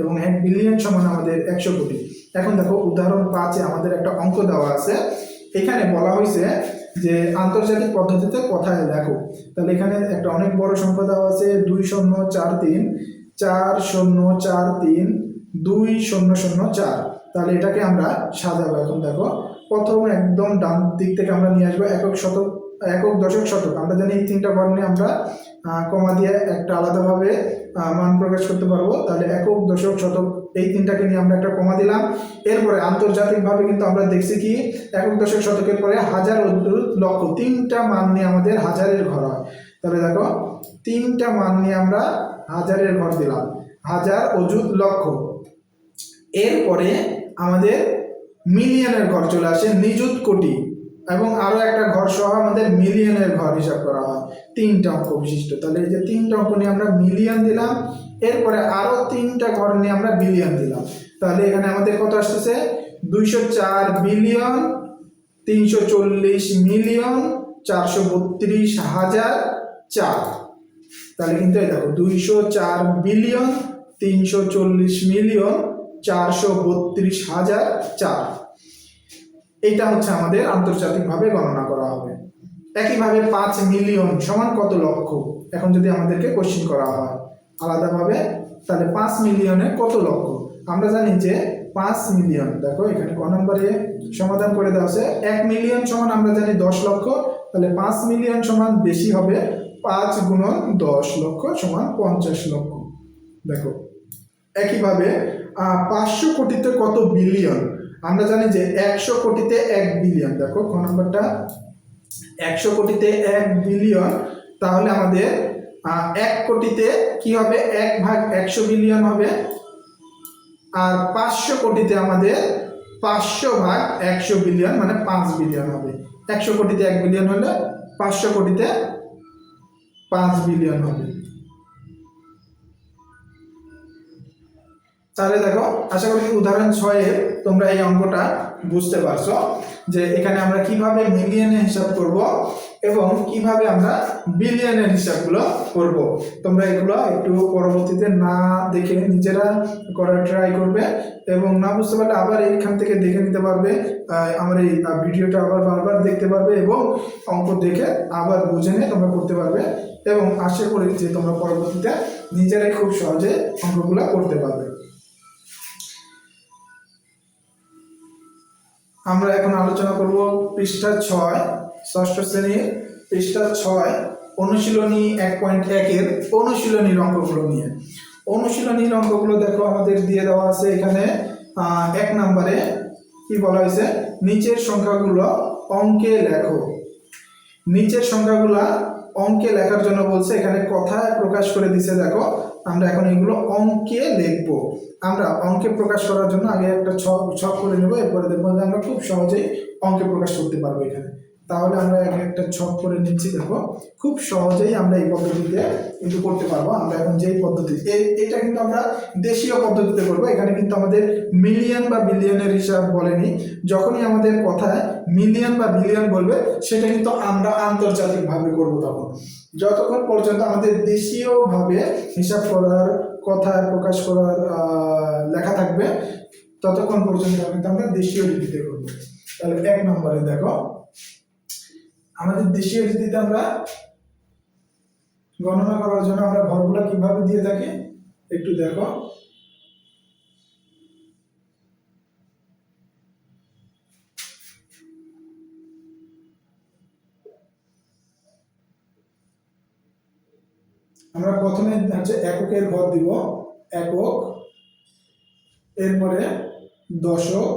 এবং 1 বিলিয়ন সমান আমাদের 100 কোটি। এখন দেখো উদাহরণ 5-এ আমাদের একটা অঙ্ক দেওয়া আছে, এখানে বলা হয়েছে যে আন্তর্জাতিক পদ্ধতিতে কোথায় দেখো, তাহলে এখানে একটা অনেক বড় সংখ্যা দেওয়া আছে 2043 4043 2004। তাহলে এটাকে আমরা সাজাবো। এখন দেখো প্রথম একদম ডান দিক থেকে আমরা নিয়ে আসবো একক শতক, একক দশক শতক। আমরা জানি এই 3টা ঘর নিয়ে আমরা কমা দিয়ে একটা আলাদাভাবে মান প্রকাশ করতে পারবো। তাহলে একক দশক শতক এই 3টাকে নিয়ে আমরা একটা কমা দিলাম। এরপরে আন্তর্জাতিকভাবে কিন্তু আমরা দেখছি কি একক দশক শতকের পরে হাজার, অযুত, লক্ষ, 3টা মান নিয়ে আমাদের হাজারের ঘর হয়। তাহলে দেখো 3টা মান নিয়ে আমরা হাজারের ঘর দিলাম, হাজার, অযুত, লক্ষ। এরপরে আমাদের মিলিয়নের ঘর চলে আসে, নিযুত, কোটি, এবং আরো একটা ঘর সহ আমাদের মিলিয়নের ঘর হিসাব করা হয় 3টা অঙ্ক বিশিষ্ট। তাহলে এই যে 3টা অঙ্ক নিয়ে আমরা মিলিয়ন দিলাম, এরপরে আরো 3টা ঘর নিয়ে আমরা বিলিয়ন দিলাম। তাহলে এখানে আমাদের কত আসতেছে 204 বিলিয়ন 340 মিলিয়ন 432,004। তাহলে কিন্তু এই দেখো 204 বিলিয়ন 340 মিলিয়ন 432,004। এইটা হচ্ছে আমাদের আন্তর্জাতিকভাবে গণনা করা হবে। একইভাবে 5 মিলিয়ন সমান কত লক্ষ, এখন যদি আমাদেরকে কোশ্চিন করা হয় আলাদাভাবে, তাহলে 5 মিলিয়নে কত লক্ষ। আমরা জানি যে 5 মিলিয়ন, দেখো এখানে ক নম্বরে সমাধান করে দেওয়া আছে, 1 মিলিয়ন সমান আমরা জানি 10 লক্ষ, তাহলে 5 মিলিয়ন সমান বেশি হবে 5 গুণন 10 লক্ষ সমান 50 লক্ষ। দেখো একইভাবে 500 কোটিতে কত বিলিয়ন, আমরা জানি যে 100 কোটিতে 1 বিলিয়ন। দেখো ক নম্বরটা 100 কোটিতে 1 বিলিয়ন, তাহলে আমাদের 1 কোটিতে কি হবে, 1/100 বিলিয়ন হবে। আর 500 কোটিতে আমাদের 500/100 বিলিয়ন মানে 5 বিলিয়ন হবে। 100 কোটিতে 1 বিলিয়ন হলে 500 কোটিতে 5 বিলিয়ন হবে। তাহলে দেখো আশা করি উদাহরণ 6-এ তোমরা এই অঙ্কটা বুঝতে পারছো যে এখানে আমরা কিভাবে মিলিয়নে হিসাব করব এবং কিভাবে আমরা বিলিয়নের হিসাবগুলো করব। তোমরা এগুলো একটু পরবর্তীতে না দেখে নিজেরা করার ট্রাই করবে, এবং না বুঝতে পারলে আবার এইখান থেকে দেখে নিতে পারবে, আমার এই ভিডিওটা আবার বারবার দেখতে পারবে এবং অঙ্ক দেখে আবার বুঝে নিয়ে তোমরা করতে পারবে, এবং আশা করি যে তোমরা পরবর্তীতে নিজেরাই খুব সহজে অঙ্কগুলো করতে পারবে। আমরা এখন আলোচনা করব পৃষ্ঠা 6, ষষ্ঠ শ্রেণীর পৃষ্ঠা 6 অনুশীলনী 1.1-এর অনুশীলনীর অঙ্কগুলো নিয়ে। অনুশীলনীর অঙ্কগুলো দেখো আমাদের দিয়ে দেওয়া আছে এখানে 1 নম্বরে কি বলা হয়েছে, নিচের সংখ্যাগুলো অঙ্কে লেখো। নিচের সংখ্যাগুলা অঙ্কে লেখার জন্য বলছে, এখানে কথায় প্রকাশ করে দিছে। দেখো আমরা এখন এগুলো অঙ্কে লিখবো। আমরা অঙ্কে প্রকাশ করার জন্য আগে একটা ছক করে নেব, এরপরে দেখবো যে আমরা খুব সহজেই অঙ্কে প্রকাশ করতে পারবো এখানে। তাহলে আমরা একটা ছক করে নিচ্ছি। দেখো খুব সহজেই আমরা এই পদ্ধতিতে কিন্তু করতে পারবো। আমরা এখন যেই পদ্ধতি, এটা কিন্তু আমরা দেশীয় পদ্ধতিতে করবো। এখানে কিন্তু আমাদের মিলিয়ন বা বিলিয়নের হিসাব বলেনি। যখনই আমাদের কথায় মিলিয়ন বা বিলিয়ন বলবে সেটা কিন্তু আমরা আন্তর্জাতিকভাবে করবো। তখন যতক্ষণ পর্যন্ত আমাদের দেশীয়ভাবে হিসাব করার, কথা প্রকাশ করার লেখা থাকবে ততক্ষণ পর্যন্ত কিন্তু আমরা দেশীয় রীতিতে করবো। তাহলে 1 নম্বরে দেখো আমাদের দেশীয় রীতিতে আমরা গণনা করার জন্য আমরা ঘরগুলো কিভাবে দিয়ে থাকি একটু দেখো। আমরা প্রথমে হচ্ছে এককের ঘর দিব, একক, এরপরে দশক,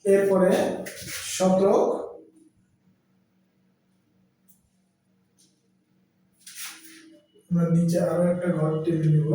এরপরে শতক, আমরা নিচে আরো একটা ঘর টেনে নিব,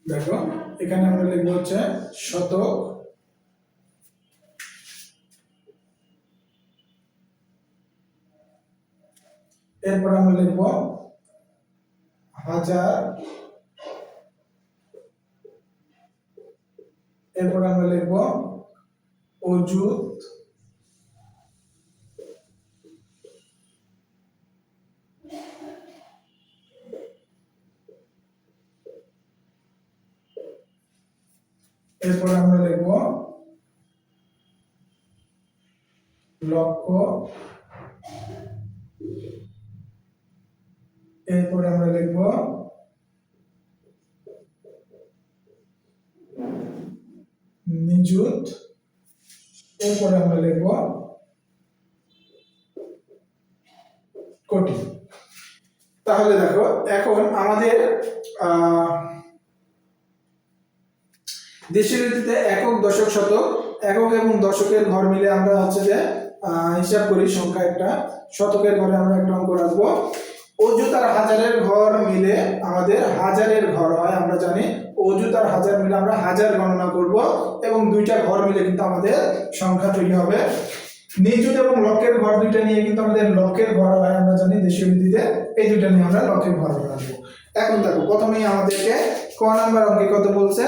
দেখো এখানে আমরা লিখবো হচ্ছে শতক, এরপর আমরা লিখব হাজার, এরপর আমরা লিখব অযুত, এরপর আমরা লিখব লক্ষ, এরপরে আমরা লিখব নিযুত, এরপরে আমরা লিখব কোটি। তাহলে দেখো এখন আমাদের দেশীয় রীতিতে একক, দশক, শতক, একক এবং দশকের ঘর মিলে আমরা হচ্ছে যে হিসাব করি সংখ্যা একটা, শতকের ঘরে আমরা একটা অঙ্ক রাখবো। অযুত আর হাজারের ঘর মিলে আমাদের হাজারের ঘর হয়। আমরা জানি অযুত আর হাজার মিলে আমরা হাজার গণনা করব এবং দুইটা ঘর মিলে কিন্তু আমাদের সংখ্যা তৈরি হবে। নিযুত এবং লক্ষের ঘর দুইটা নিয়ে কিন্তু আমাদের লক্ষের ঘর হয়, আমরা জানি দেশীয় রীতিতে। এই দুইটা নিয়ে আমরা লক্ষের ঘর বানাবো। এখন দেখো প্রথমেই আমাদেরকে ক নাম্বার অঙ্কে কত বলছে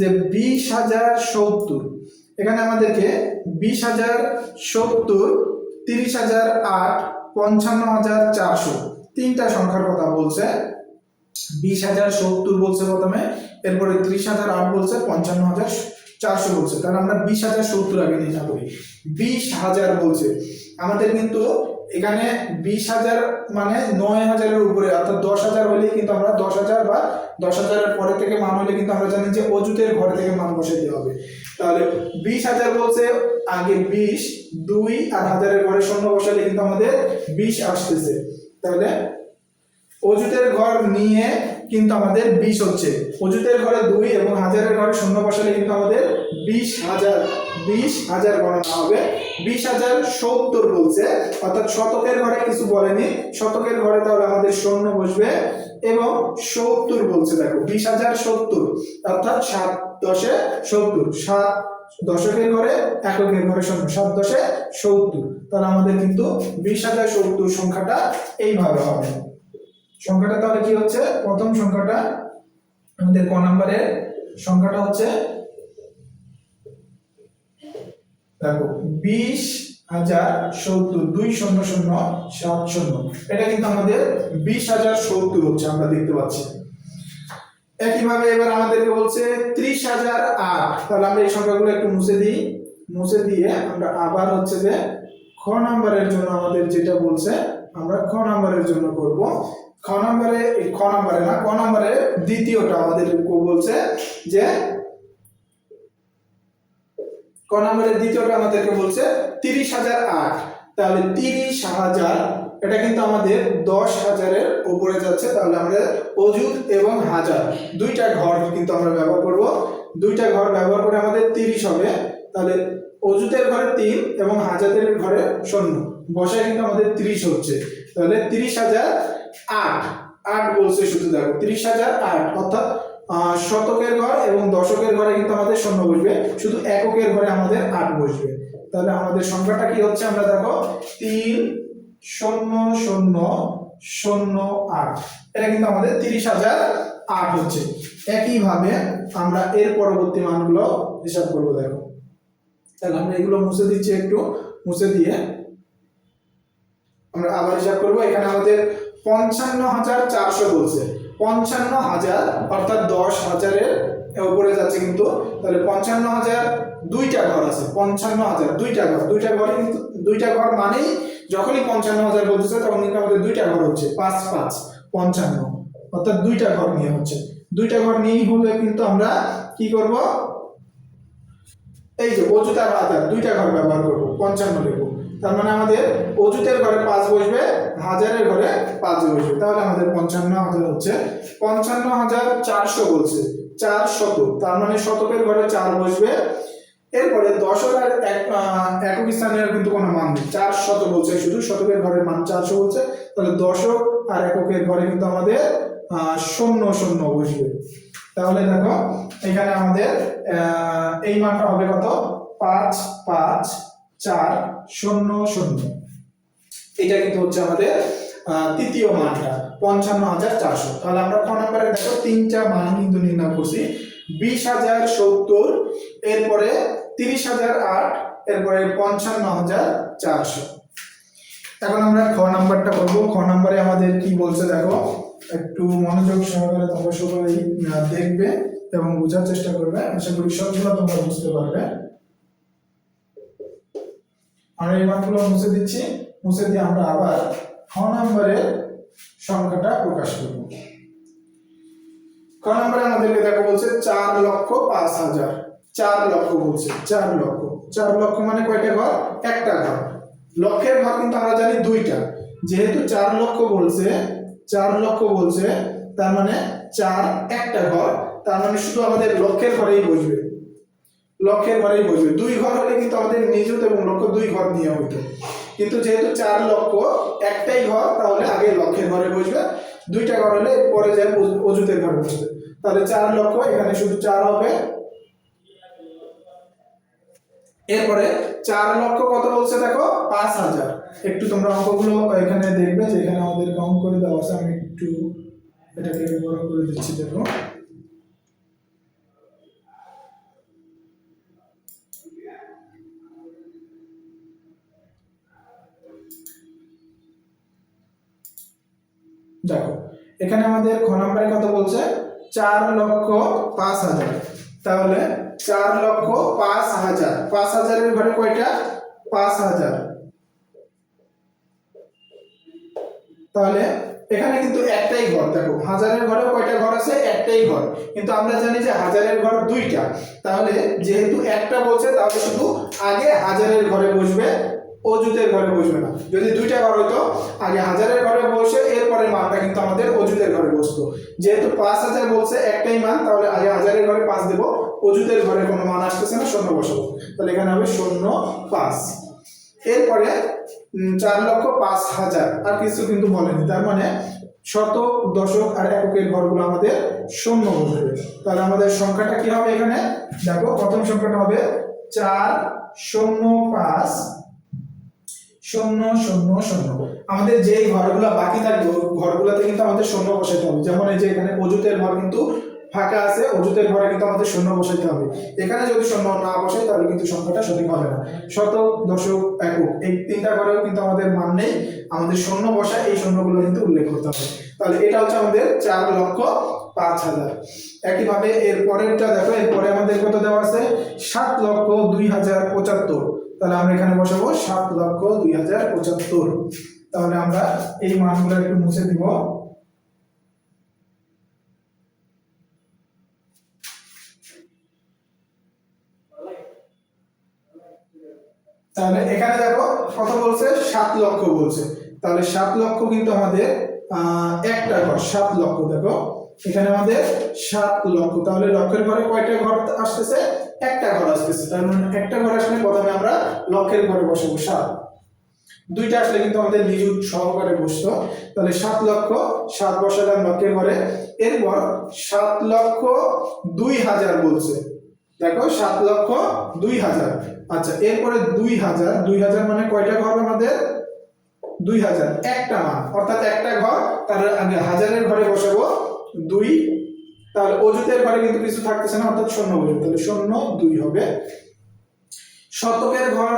যে 20,070। এখানে আমাদেরকে 20,070, 30,008, 55,400 তিনটা সংখ্যার কথা বলছে। 20,070 বলছে প্রথমে, এরপরে 30,008 বলছে, 55,400 বলছে। তাহলে আমরা 20,070 আগে নির্ণয় করি। 20,000 বলছে আমাদের, কিন্তু এখানে 20,000 মানে 9,000-এর উপরে, অর্থাৎ 10,000 হলেই কিন্তু আমরা 10,000 বা 10,000-এর পরে থেকে মান হলে কিন্তু আমরা জানি যে অযুতের ঘর থেকে মান বসাইতে হবে। তাহলে 20,000 বলছে, আগে 20, 2 আর 1000-এর ঘরে শূন্য বসালে কিন্তু আমাদের 20 আসতেছে। তাহলে অযুতের ঘর নিয়ে কিন্তু আমাদের 20 হচ্ছে। অযুতের ঘরে 2 এবং 1000-এর ঘরে শূন্য বসালে কিন্তু আমাদের 20,000 গণনা হবে। 20,070 বলছে, অর্থাৎ শতকের ঘরে কিছু বলেনি, শতকের ঘরে তাহলে আমাদের শূন্য বসবে এবং 70 বলছে। দেখো 20,070 অর্থাৎ 7 10-এ 70, 7 দশকের ঘরে এককের ঘরে শূন্য, 7 10-এ 70। তাহলে আমাদের কিন্তু 20,070 সংখ্যাটা এইভাবে হবে। সংখ্যাটা তাহলে কি হচ্ছে, প্রথম সংখ্যাটা আমাদের ক নম্বরের সংখ্যাটা হচ্ছে দেখো 20,070, 200,070, এটা কিন্তু আমাদের 20,070 হচ্ছে, আমরা দেখতে পাচ্ছি। একইভাবে এবার আমাদেরকে বলছে 30,008। তাহলে আমরা এই সংখ্যাগুলো একটু মুছে দিয়ে আমরা আবার হচ্ছে যে খ নম্বরের জন্য আমাদের যেটা বলছে আমরা খ নম্বরের জন্য করব। ক নম্বরে দ্বিতীয়টা আমাদের বলছে যে ক নম্বরের দ্বিতীয়টা আমাদেরকে বলছে 30,008। তাহলে 30,000 এটা কিন্তু আমাদের 10,000-এর উপরে যাচ্ছে। তাহলে আমরা অযুত এবং হাজার দুইটা ঘর কিন্তু আমরা ব্যবহার করব। দুইটা ঘর ব্যবহার করে আমাদের 30 হবে। তাহলে অযুতের ঘরে 3 এবং হাজারের ঘরে শূন্য বসায় কিন্তু আমাদের 30 হচ্ছে। তাহলে 30,008 বলছে শুধু। দেখো 30,008 অর্থাৎ শতকের ঘর এবং দশকের ঘরে কিন্তু আমাদের শূন্য বসবে, শুধু এককের ঘরে আমাদের 8 বসবে। তাহলে আমাদের সংখ্যাটা কি হচ্ছে, আমরা দেখো 3,0,0,0,8, এটা কিন্তু আমাদের 30,008 হচ্ছে। একইভাবে আমরা এর পরবর্তী মানগুলো হিসাব করবো। দেখো তাহলে আমরা এগুলো মুছে দিচ্ছি, একটু মুছে দিয়ে আমরা আবার হিসাব করবো। এখানে আমাদের 55,400 বলছে। 55,000 অর্থাৎ 10,000-এর উপরে যাচ্ছে কিন্তু। তাহলে 55,000 দুইটা ঘর আছে। 55,000 দুইটা ঘর কিন্তু দুইটা ঘর মানেই যখনই 55,000 বলতেছে তখন কিন্তু আমাদের দুইটা ঘর হচ্ছে, 5 5 55, অর্থাৎ দুইটা ঘর নিয়ে হচ্ছে। দুইটা ঘর নিয়েই হলে কিন্তু আমরা কি করব, এই যে অযুত আর হাজার দুইটা ঘর ব্যবহার করব, 55 লিখব। তার মানে আমাদের অযুতের ঘরে 5 বসবে, হাজারের ঘরে 5 বসবে। তাহলে আমাদের 55,000 হচ্ছে। 55,400 বলছে, 400, তার মানে শতকের ঘরে 4 বসবে। এরপরে দশক আর একক স্থানের কিন্তু কোনো মান নেই, 400 বলছে, শুধু শতকের ঘরের মান 400 বলছে। তাহলে দশক আর এককের ঘরে কিন্তু আমাদের 0,0 বসবে। তাহলে দেখো এখানে আমাদের এই মানটা হবে কত, 5,5,4,0,0। এটা কিন্তু হচ্ছে আমাদের তৃতীয় মানটা 55,400। তাহলে আমরা ক নম্বরে দেখো তিনটা মান কিন্তু নির্ণয় করছি, 20,070, এরপরে 30,008, এরপরে 55,400। এখন আমরা খ নাম্বারটা করবো। খ নাম্বারে আমাদের কি বলছে দেখো, একটু মনোযোগ সহকারে তোমরা সবাই দেখবে এবং বোঝার চেষ্টা করবে। আশা করি সবগুলো তোমরা বুঝতে পারবে। আমরা এই মানগুলো মুছে দিচ্ছি, মুছে দিয়ে আমরা আবার খ নম্বরের সংখ্যাটা প্রকাশ করব। খ নম্বরে আমাদেরকে দেখো বলছে 4,05,000। 4 লক্ষ বলছে, 4 লক্ষ মানে কয়টা ঘর, একটা ঘর। লক্ষের ঘর কিন্তু আমরা জানি দুইটা, যেহেতু 4 লক্ষ বলছে, তার মানে 4 একটা ঘর, তার মানে শুধু আমাদের লক্ষের ঘরেই বসবে, 2 ঘর হলে কিন্তু আমাদের নিযুত এবং লক্ষ 2 ঘর নিয়ে হইতো। কিন্তু যেহেতু 4 লক্ষ একটাই ঘর, তাহলে আগে লক্ষের ঘরে বসবে, 2টা ঘর হলে পরে যায় অযুতের ঘরে বসবে। তাহলে 4 লক্ষ, এখানে শুধু 4 হবে। এরপরে 4 লক্ষ কত বলছে দেখো, 5000। একটু তোমরা অঙ্কগুলো এখানে দেখবে যে এখানে আমাদের কাউন্ট করে দেওয়া আছে, আমি একটু এটাকে বড় করে দিচ্ছি। দেখো দেখো এখানে আমাদের খ নম্বরে কত বলছে, 4,05,000। তাহলে 4,05,000, 5,000 এর ঘরে কয়টা, 5,000। তাহলে এখানে কিন্তু একটাই ঘর, দেখো হাজারের ঘরে কয়টা ঘর আছে, একটাই ঘর, কিন্তু আমরা জানি যে হাজারের ঘর দুইটা। তাহলে যেহেতু একটা বলছে তাহলে শুধু আগে হাজারের ঘরে বসবে, অযুতের ঘরে বসবে না। যদি দুইটা ঘর হতো আগে হাজারের ঘরে বসে এরপরে মানটা কিন্তু আমাদের অযুতের ঘরে বসতো। যেহেতু 5,000 বলছে একটাই মান, তাহলে আগে হাজারের ঘরে 5 দেব, অযুতের ঘরে কোনো মান আসতেছে না, শূন্য বসাবো। তাহলে এখানে হবে 0,5। এরপরে 4,05,000, আর কিছু কিন্তু বলেনি, তার মানে শতক, দশক আর এককের ঘরগুলো আমাদের শূন্য বসবে। তাহলে আমাদের সংখ্যাটা কি হবে এখানে, দেখো প্রথম সংখ্যাটা হবে 4,05,000। আমাদের যেই ঘরগুলো বাকি থাকবে ঘরগুলোতে কিন্তু আমাদের শূন্য বসাতে হবে। যেমন এই যে এখানে অযুতের ঘর কিন্তু ফাঁকা আছে, অযুতের ঘরে কিন্তু আমাদের শূন্য বসাতে হবে। এখানে যদি শূন্য না বসে তাহলে কিন্তু সংখ্যাটা সঠিক হবে না। শতক, দশক, একক এই তিনটা ঘরেও কিন্তু আমাদের মান নেই, আমাদের শূন্য বসা, এই শূন্যগুলো কিন্তু উল্লেখ করতে হবে। তাহলে এটা হচ্ছে আমাদের 4,05,000। একইভাবে এর পরেরটা দেখো, এরপরে আমাদের কত দেওয়া আছে, 7,02,075। তাহলে আমরা এখানে বসাবো 7,02,075। তাহলে আমরা এই মানগুলো একটু মুছে দিব। তাহলে এখানে দেখো কত বলছে, 7 লক্ষ বলছে। তাহলে 7 লক্ষ কিন্তু আমাদের একটা ঘর, 7 লক্ষ। দেখো এখানে আমাদের 7 লক্ষ, তাহলে লক্ষের ঘরে কয়টা ঘর আসতেছে, একটা ঘর আসতেছে। তার মানে একটা ঘর আসলে প্রথমে আমরা লক্ষের ঘরে বসাবো 7, দুইটা আসলে কিন্তু আমাদের নিযুত সহকারে বসতো। তাহলে 7 লক্ষ, 7 বসালাম লক্ষের ঘরে। এরপর 7,02,000 বলছে, দেখো 7,02,000। আচ্ছা এরপরে 2,000 মানে কয়টা ঘর আমাদের, 2,000 একটা মান, অর্থাৎ একটা ঘর। তাহলে আগে হাজারের ঘরে বসাবো 2, তাহলে অযুতের ঘরে কিন্তু কিছু থাকতেছে না, অর্থাৎ শূন্য বসবে, তাহলে 0,2 হবে। শতকের ঘর,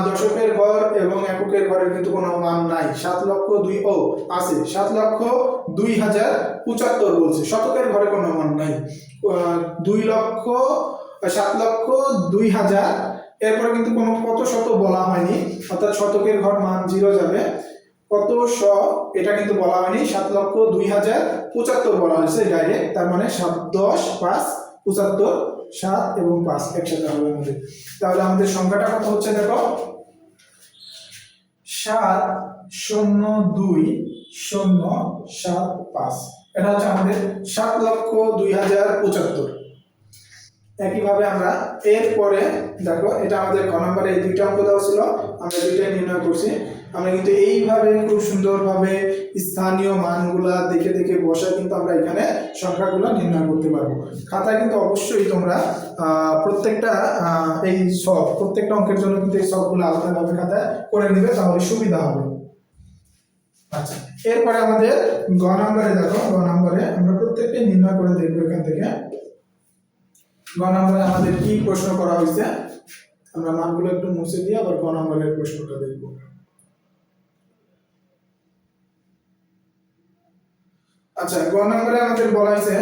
দশকের ঘর এবং এককের ঘরের কিন্তু কোনো মান নাই। 7,02,000 ও আছে, 7,02,075 বলছে, শতকের ঘরে কোনো মান নাই। 7,02,000, এরপরে কিন্তু কোনো কত শত বলা হয়নি, অর্থাৎ শতকের ঘর মান 0 যাবে, কত শ এটা কিন্তু বলা হয়নি। 7,02,075 বলা হয়েছে ডাইরেক্ট, তার মানে 7, 10, 5, 75, 7 এবং 5 একসাথে হবে আমাদের। তাহলে আমাদের সংখ্যাটা কত হচ্ছে দেখো, 7,02,075। এটা হচ্ছে আমাদের 7,02,075। একইভাবে আমরা এরপরে দেখো, এটা আমাদের ক নম্বরে এই দুইটা অঙ্ক দেওয়া ছিল, আমরা দুইটাই নির্ণয় করছি। আমরা কিন্তু এইভাবে খুব সুন্দরভাবে স্থানীয় মানগুলা দেখে দেখে বসে কিন্তু আমরা এখানে সংখ্যাগুলো নির্ণয় করতে পারবো। খাতায় কিন্তু অবশ্যই তোমরা প্রত্যেকটা এই সব প্রত্যেকটা অঙ্কের জন্য কিন্তু এই সবগুলো আলাদাভাবে খাতায় করে নিবে, তাহলে সুবিধা হবে। আচ্ছা এরপরে আমাদের গ নম্বরে দেখো, গ নম্বরে আমরা প্রত্যেকটা নির্ণয় করে দেখবো। এখান থেকে গ নম্বরে আমাদের কি প্রশ্ন করা হয়েছে, আমরা মানগুলো একটু মুছে দিয়ে আবার গ নম্বরের প্রশ্নটা দেখব। আচ্ছা গ নম্বরে আমাদের বলা হয়েছে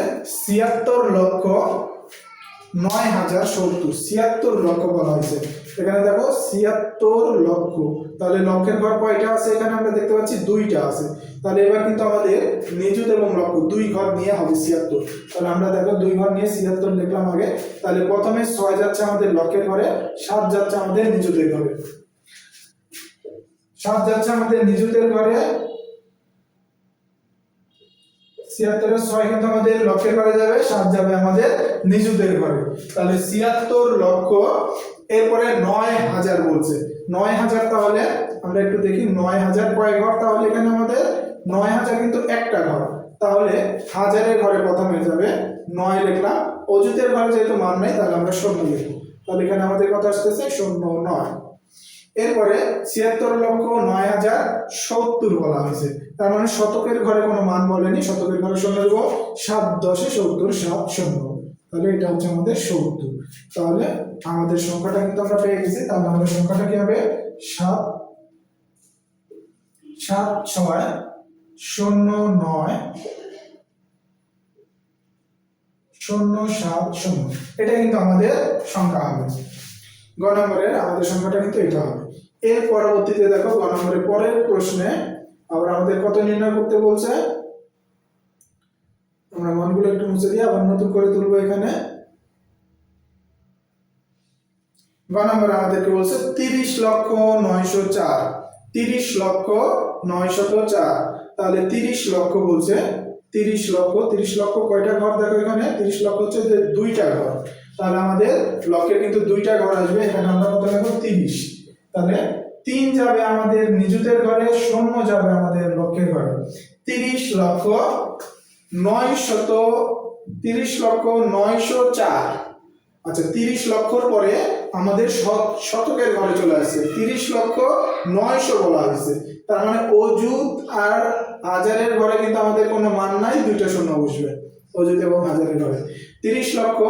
76,09,070, 76 লক্ষ বলা হয়েছে। এখানে দেখো 76 লক্ষ, তাহলে লক্ষের ঘর কয়টা আছে, এখানে আমরা দেখতে পাচ্ছি 2টা আছে। তাহলে এবার কিন্তু আমাদের নিযুত এবং লক্ষ 2 ঘর নিয়ে হবে 76। তাহলে আমরা দেখো 2 ঘর নিয়ে 76 লিখলাম আগে। তাহলে প্রথমে 6 যাচ্ছে আমাদের লক্ষের ঘরে, 7 যাচ্ছে আমাদের নিযুতের ঘরে। 7 যাচ্ছে আমাদের নিযুতের ঘরে, 76 6 কিন্তু আমাদের লক্ষের ঘরে যাবে, 7 যাবে আমাদের নিযুতের ঘরে। তাহলে 76 লক্ষ, এরপরে 9,000 বলছে, 9,000। তাহলে আমরা একটু দেখি 9,000 কয় ঘর, তাহলে এখানে আমাদের 9,000 কিন্তু একটা ঘর। তাহলে হাজারের ঘরে প্রথমে যাবে 9 লিখলাম, অযুতের ঘরে যেহেতু মান নাই তাহলে আমরা 0 লিখব। তাহলে এখানে আমাদের কত আসতেছে 0,9। এরপরে ৭৬,০৯,০৭০ বলা হয়েছে, তার মানে শতকের ঘরে কোনো মান বলেনি, শতকের ঘরে শূন্য দেবো, ৭×১০=৭০, ৭ শূন্য, তাহলে এটা হচ্ছে আমাদের ৭০। তাহলে আমাদের সংখ্যাটা কিন্তু আমরা পেয়ে গেছি। তাহলে আমাদের সংখ্যাটা কি হবে? ৭৬,০৯,০৭০, এটা কিন্তু আমাদের সংখ্যা হবে। গ নম্বরের আমাদের সংখ্যাটা কিন্তু এটা হবে। এর পরবর্তীতে দেখো গ নম্বরের পরের প্রশ্নে আবার আমাদের কত নির্ণয় করতে বলছে। আমরা মানগুলো একটু মুছে দিয়ে আবার নতুন করে তুলবো। এখানে গ নম্বরে আমাদেরকে বলছে ৩০,৯০৪, ৩০,৯০৪। তাহলে ৩০ লক্ষ বলছে, ৩০ লক্ষ কয়টা ঘর দেখো এখানে? ৩০ লক্ষ হচ্ছে যে দুইটা ঘর, তাহলে আমাদের লক্ষের কিন্তু দুইটা ঘর আসবে। এখানে আমরা কত লিখব? ৩০। তাহলে ৩ যাবে আমাদের নিযুতের ঘরে, শূন্য যাবে আমাদের লক্ষের ঘরে। ৩০,৯০৪। আচ্ছা, ৩০ লক্ষর পরে আমাদের শতকের ঘরে চলে আসছে, ৩০,৯০০ বলা হয়েছে। তার মানে অযুত আর হাজারের ঘরে কিন্তু আমাদের কোনো মান নাই, দুইটা শূন্য বসবে অযুত এবং হাজারের ঘরে। ৩০ লক্ষ,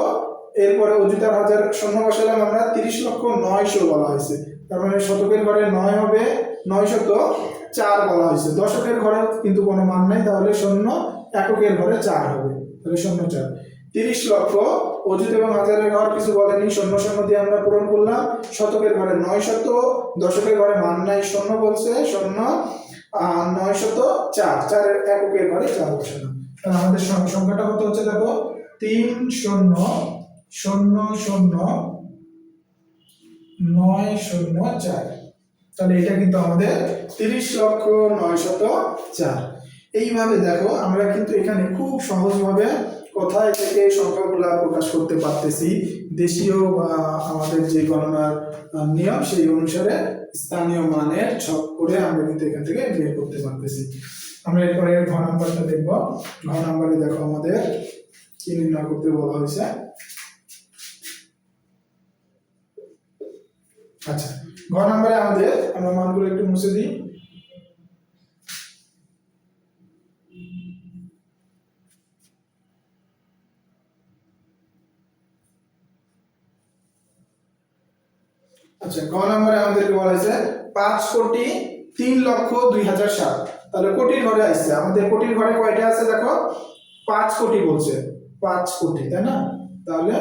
এরপরে অযুত আর হাজার শূন্য বসালাম আমরা, ৩০,৯০০ বলা হয়েছে। তার মানে শতকের ঘরে ৯ হবে, ৯০৪ বলা হয়েছে। দশকের ঘরে কিন্তু কোনো মান নাই, তাহলে শূন্য, এককের ঘরে ৪ হবে, তাহলে ০৪। ৩০ লক্ষ, অযুত এবং হাজারের ঘর কিছু বলেনি, শূন্য শূন্য দিয়ে আমরা পূরণ করলাম। শতকের ঘরে ৯০০, দশকের ঘরে মান নাই, শূন্য বলছে, শূন্য, ৯০৪, ৪-এর এককের ঘরে ৪ বসানো। তাহলে আমাদের সংখ্যাটা কত হচ্ছে দেখো? ৩০,০০,৯০৪। তাহলে এটা কিন্তু আমাদের ৩০,৯০৪। এইভাবে দেখো আমরা কিন্তু এখানে খুব সহজভাবে কোথায় থেকে সংখ্যাগুলো প্রকাশ করতে পারতেছি। দেশীয় বা আমাদের যে গণনার নিয়ম সেই অনুসারে স্থানীয় মানের ছক করে আমরা কিন্তু এখান থেকে বের করতে পারতেছি। আমরা এরপরে ঘ নাম্বারটা দেখব। ঘ নাম্বারে দেখো আমাদের কি নির্ণয় করতে বলা হয়েছে। আচ্ছা, ঘ নাম্বারে আমাদের আমরা মানগুলো একটু মুছে দিই। আচ্ছা, গ নম্বরে আমাদেরকে বলা হয়েছে ৫,০৩,০০,২০০৭। তাহলে কোটির ঘরে আসছে, আমাদের কোটির ঘরে কয়টা আছে দেখো? ৫ কোটি বলছে, ৫ কোটি, তাই না? তাহলে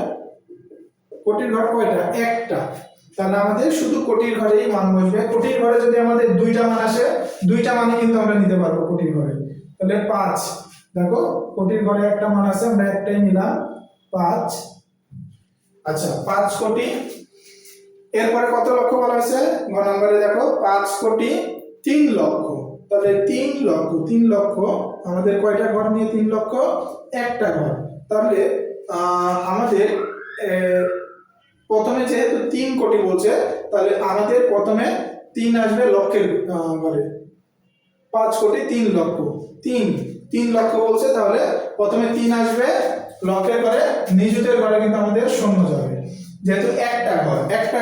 কোটির ঘর কয়টা? একটা। তাহলে আমাদের শুধু কোটির ঘরেই মান বসবে। কোটির ঘরে যদি আমাদের দুইটা মান আসে, দুইটা মানই কিন্তু আমরা নিতে পারবো কোটির ঘরে। তাহলে ৫, দেখো কোটির ঘরে একটা মান আছে, আমরা একটাই নিলাম, ৫। আচ্ছা, ৫ কোটি। এরপরে কত লক্ষ বলা হয়েছে? গ নম্বরে দেখো ৫,৩,০০,০০০। তাহলে ৩ লক্ষ আমাদের কয়টা ঘর নিয়ে ৩ লক্ষ? একটা ঘর। তাহলে আমাদের প্রথমে যেহেতু ৩ কোটি বলছে, তাহলে আমাদের প্রথমে ৩ আসবে লক্ষের ঘরে। ৫,৩,০০,০০০, ৩ লক্ষ বলছে, তাহলে প্রথমে ৩ আসবে লক্ষের ঘরে, নিযুতের ঘরে কিন্তু আমাদের শূন্য যাবে। যেহেতু একটা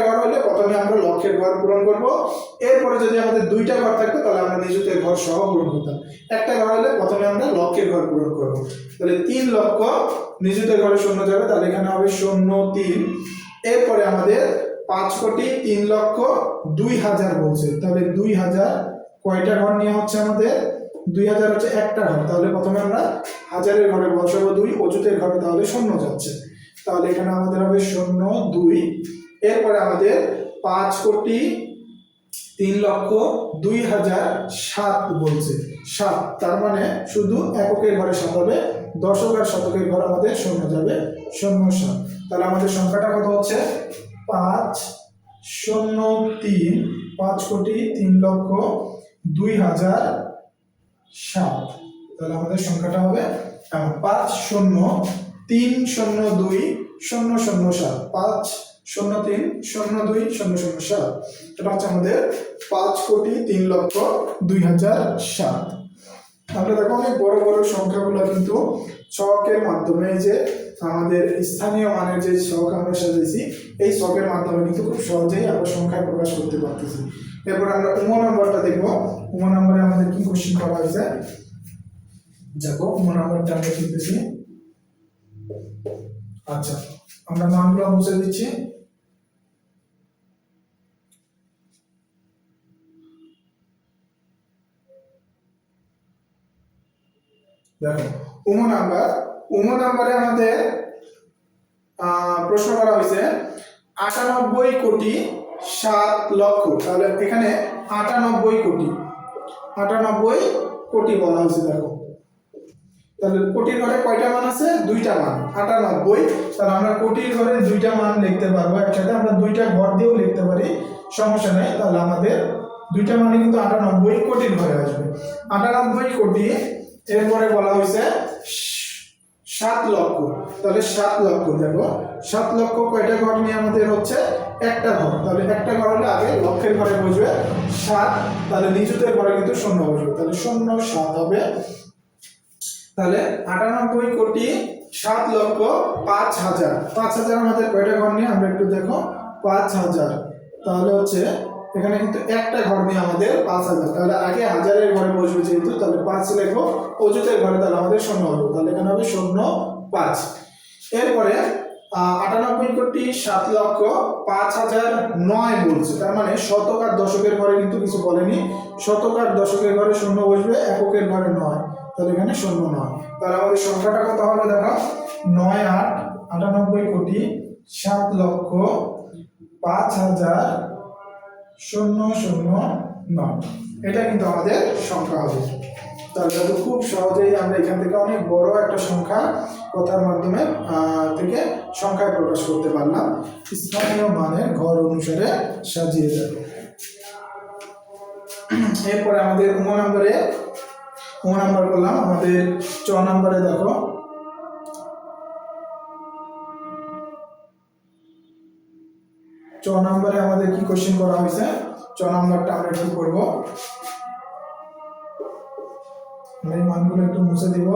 ঘর হলে প্রথমে আমরা লক্ষের ঘর পূরণ করব, এরপরে যদি আমাদের দুইটা ঘর থাকতো তাহলে আমরা নিযুতের ঘর সহ পূরণ করতাম। একটা ঘর হলে প্রথমে আমরা লক্ষের ঘর পূরণ করব। তাহলে ৩ লক্ষ, নিযুতের ঘরে শূন্য যাবে, তাহলে এখানে হবে ০৩। এরপরে আমাদের ৫,৩,০০,০০০ বলছে, তাহলে ২,০০০ কয়টা ঘর নিয়ে হচ্ছে আমাদের? ২,০০০ হচ্ছে একটা ঘর, তাহলে প্রথমে আমরা হাজারের ঘরে বসাবো ২, অযুতের ঘরে তাহলে শূন্য যাচ্ছে, তাহলে এখানে আমাদের হবে ০২। এরপরে আমাদের ৫,৩,০০,০০০,২০৭ বলছে, ৭, তার মানে শুধু এককের ঘরে ৭ হবে, দশক আর শতকের ঘর আমাদের শূন্য যাবে, ০৭। তাহলে আমাদের সংখ্যাটা কত হচ্ছে? ৫,০৩,০০,০০০, ৫,০৩,০০,০০০,২০৭। তাহলে আমাদের সংখ্যাটা হবে ৫,০৩,০০,২,০০৭, ৫,০৩,০০,২,০০৭। এটা হচ্ছে আমাদের ৫,০৩,০০,০০০,২০৭। আমরা দেখো অনেক বড় বড় সংখ্যাগুলো কিন্তু ছকের মাধ্যমে যে আমাদের স্থানীয় মানের যে ছক আমরা সাজাইছি এই ছকের মাধ্যমে কিন্তু খুব সহজেই আমরা সংখ্যায় প্রকাশ করতে পারতেছি। এরপর আমরা উম নাম্বারটা দেখব। উম নাম্বারে আমাদের কি কোশ্চেন করা হয়েছে দেখো, উম নাম্বারটা আমরা লিখতেছি। আচ্ছা, আমরা মানগুলো মুছে দিচ্ছি। দেখো, উম নাম্বারে আমাদের প্রশ্ন করা হয়েছে 98,7,00,000। তাহলে এখানে 98 কোটি বলা হয়েছে। দেখো, তাহলে কোটির ঘরে কয়টা মান আছে? দুইটা মান, 98। তাহলে আমরা কোটির ঘরে দুইটা মান লিখতে পারবো একসাথে, আমরা দুইটা ঘর দিয়েও লিখতে পারি, সমস্যা নেই। তাহলে আমাদের দুইটা মানে কিন্তু 98 কোটির ঘরে আসবে। 98 কোটি, এরপরে বলা হয়েছে 7,00,000। তাহলে 7,00,000, দেখো 7,00,000 কয়টা ঘর নিয়ে আমাদের হচ্ছে? একটা ঘর। তাহলে একটা ঘর হলে আগে লক্ষের ঘরে বসবে 7, তাহলে নিচুতের ঘরে কিন্তু 0 বসবে, তাহলে 0,7 হবে। তাহলে 98,7,05,000। 5,000 আমাদের কয়টা ঘর নিয়ে? আমরা একটু দেখো, 5,000। তাহলে হচ্ছে এখানে কিন্তু একটা ঘর নিয়ে আমাদের 5,000। তাহলে আগে হাজারের ঘরে বসবে যেহেতু, তাহলে 5 লিখবো, অযুতের ঘরে তাহলে আমাদের 0 হবে, তাহলে এখানে হবে 0,5। এরপরে 98,7,05,009 বলছে, তার মানে শতক আর দশকের ঘরে কিন্তু কিছু বলেনি। শতক আর দশকের ঘরে 0 বসবে, এককের ঘরে 9, তাহলে এখানে 0,9। তাহলে আমাদের সংখ্যাটা কত হবে? দেখো, 9 8 98,7,05,009। এটা কিন্তু আমাদের সংখ্যা হবে। তাহলে খুব সহজেই আমরা এখান থেকে অনেক বড় একটা সংখ্যা কথার মাধ্যমে থেকে সংখ্যায় প্রকাশ করতে পারলাম। স্থানীয় মানের ঘর অনুসারে সাজিয়ে যাবে। এরপরে আমাদের উম নাম্বার করলাম। আমাদের চ নাম্বারে দেখো, চ নাম্বারে আমাদের কি কোশ্চেন করা হয়েছে? চ নাম্বারটা আমরা কি করব? আমরা এই মানগুলো একটু মুছে দিব।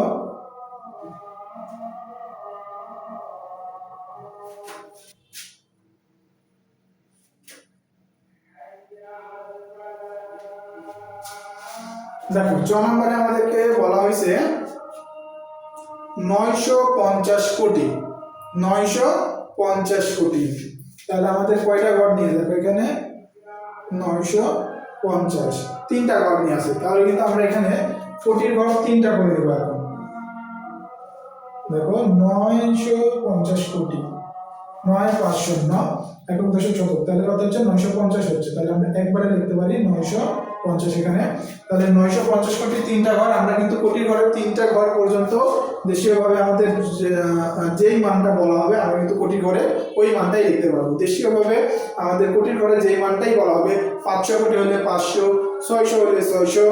দেখো, চ নাম্বারে আমাদেরকে বলা হয়েছে 950 কোটি। 950 কোটি, তাহলে আমাদের কয়টা ঘর নিয়ে যাবে? এখানে 950, তিনটা ঘর নিয়ে আছে। তাহলে কিন্তু আমরা এখানে কোটির ঘর তিনটা করে দেবো। এখন দেখো, 950 কোটি, 9 5 0 একক দশক শতক, তাহলে কত হচ্ছে? 950 হচ্ছে। তাহলে আমরা একবারে লিখতে পারি 950 এখানে। তাহলে 950 কোটি তিনটা ঘর। আমরা কিন্তু কোটির ঘরের তিনটা ঘর পর্যন্ত দেশীয়ভাবে আমাদের যেই মানটা বলা হবে আমরা কিন্তু কোটির ঘরে ওই মানটাই লিখতে পারবো। দেশীয়ভাবে আমাদের কোটির ঘরে যেই মানটাই বলা হবে, 500 কোটি হলে 500, 600 হলে 600,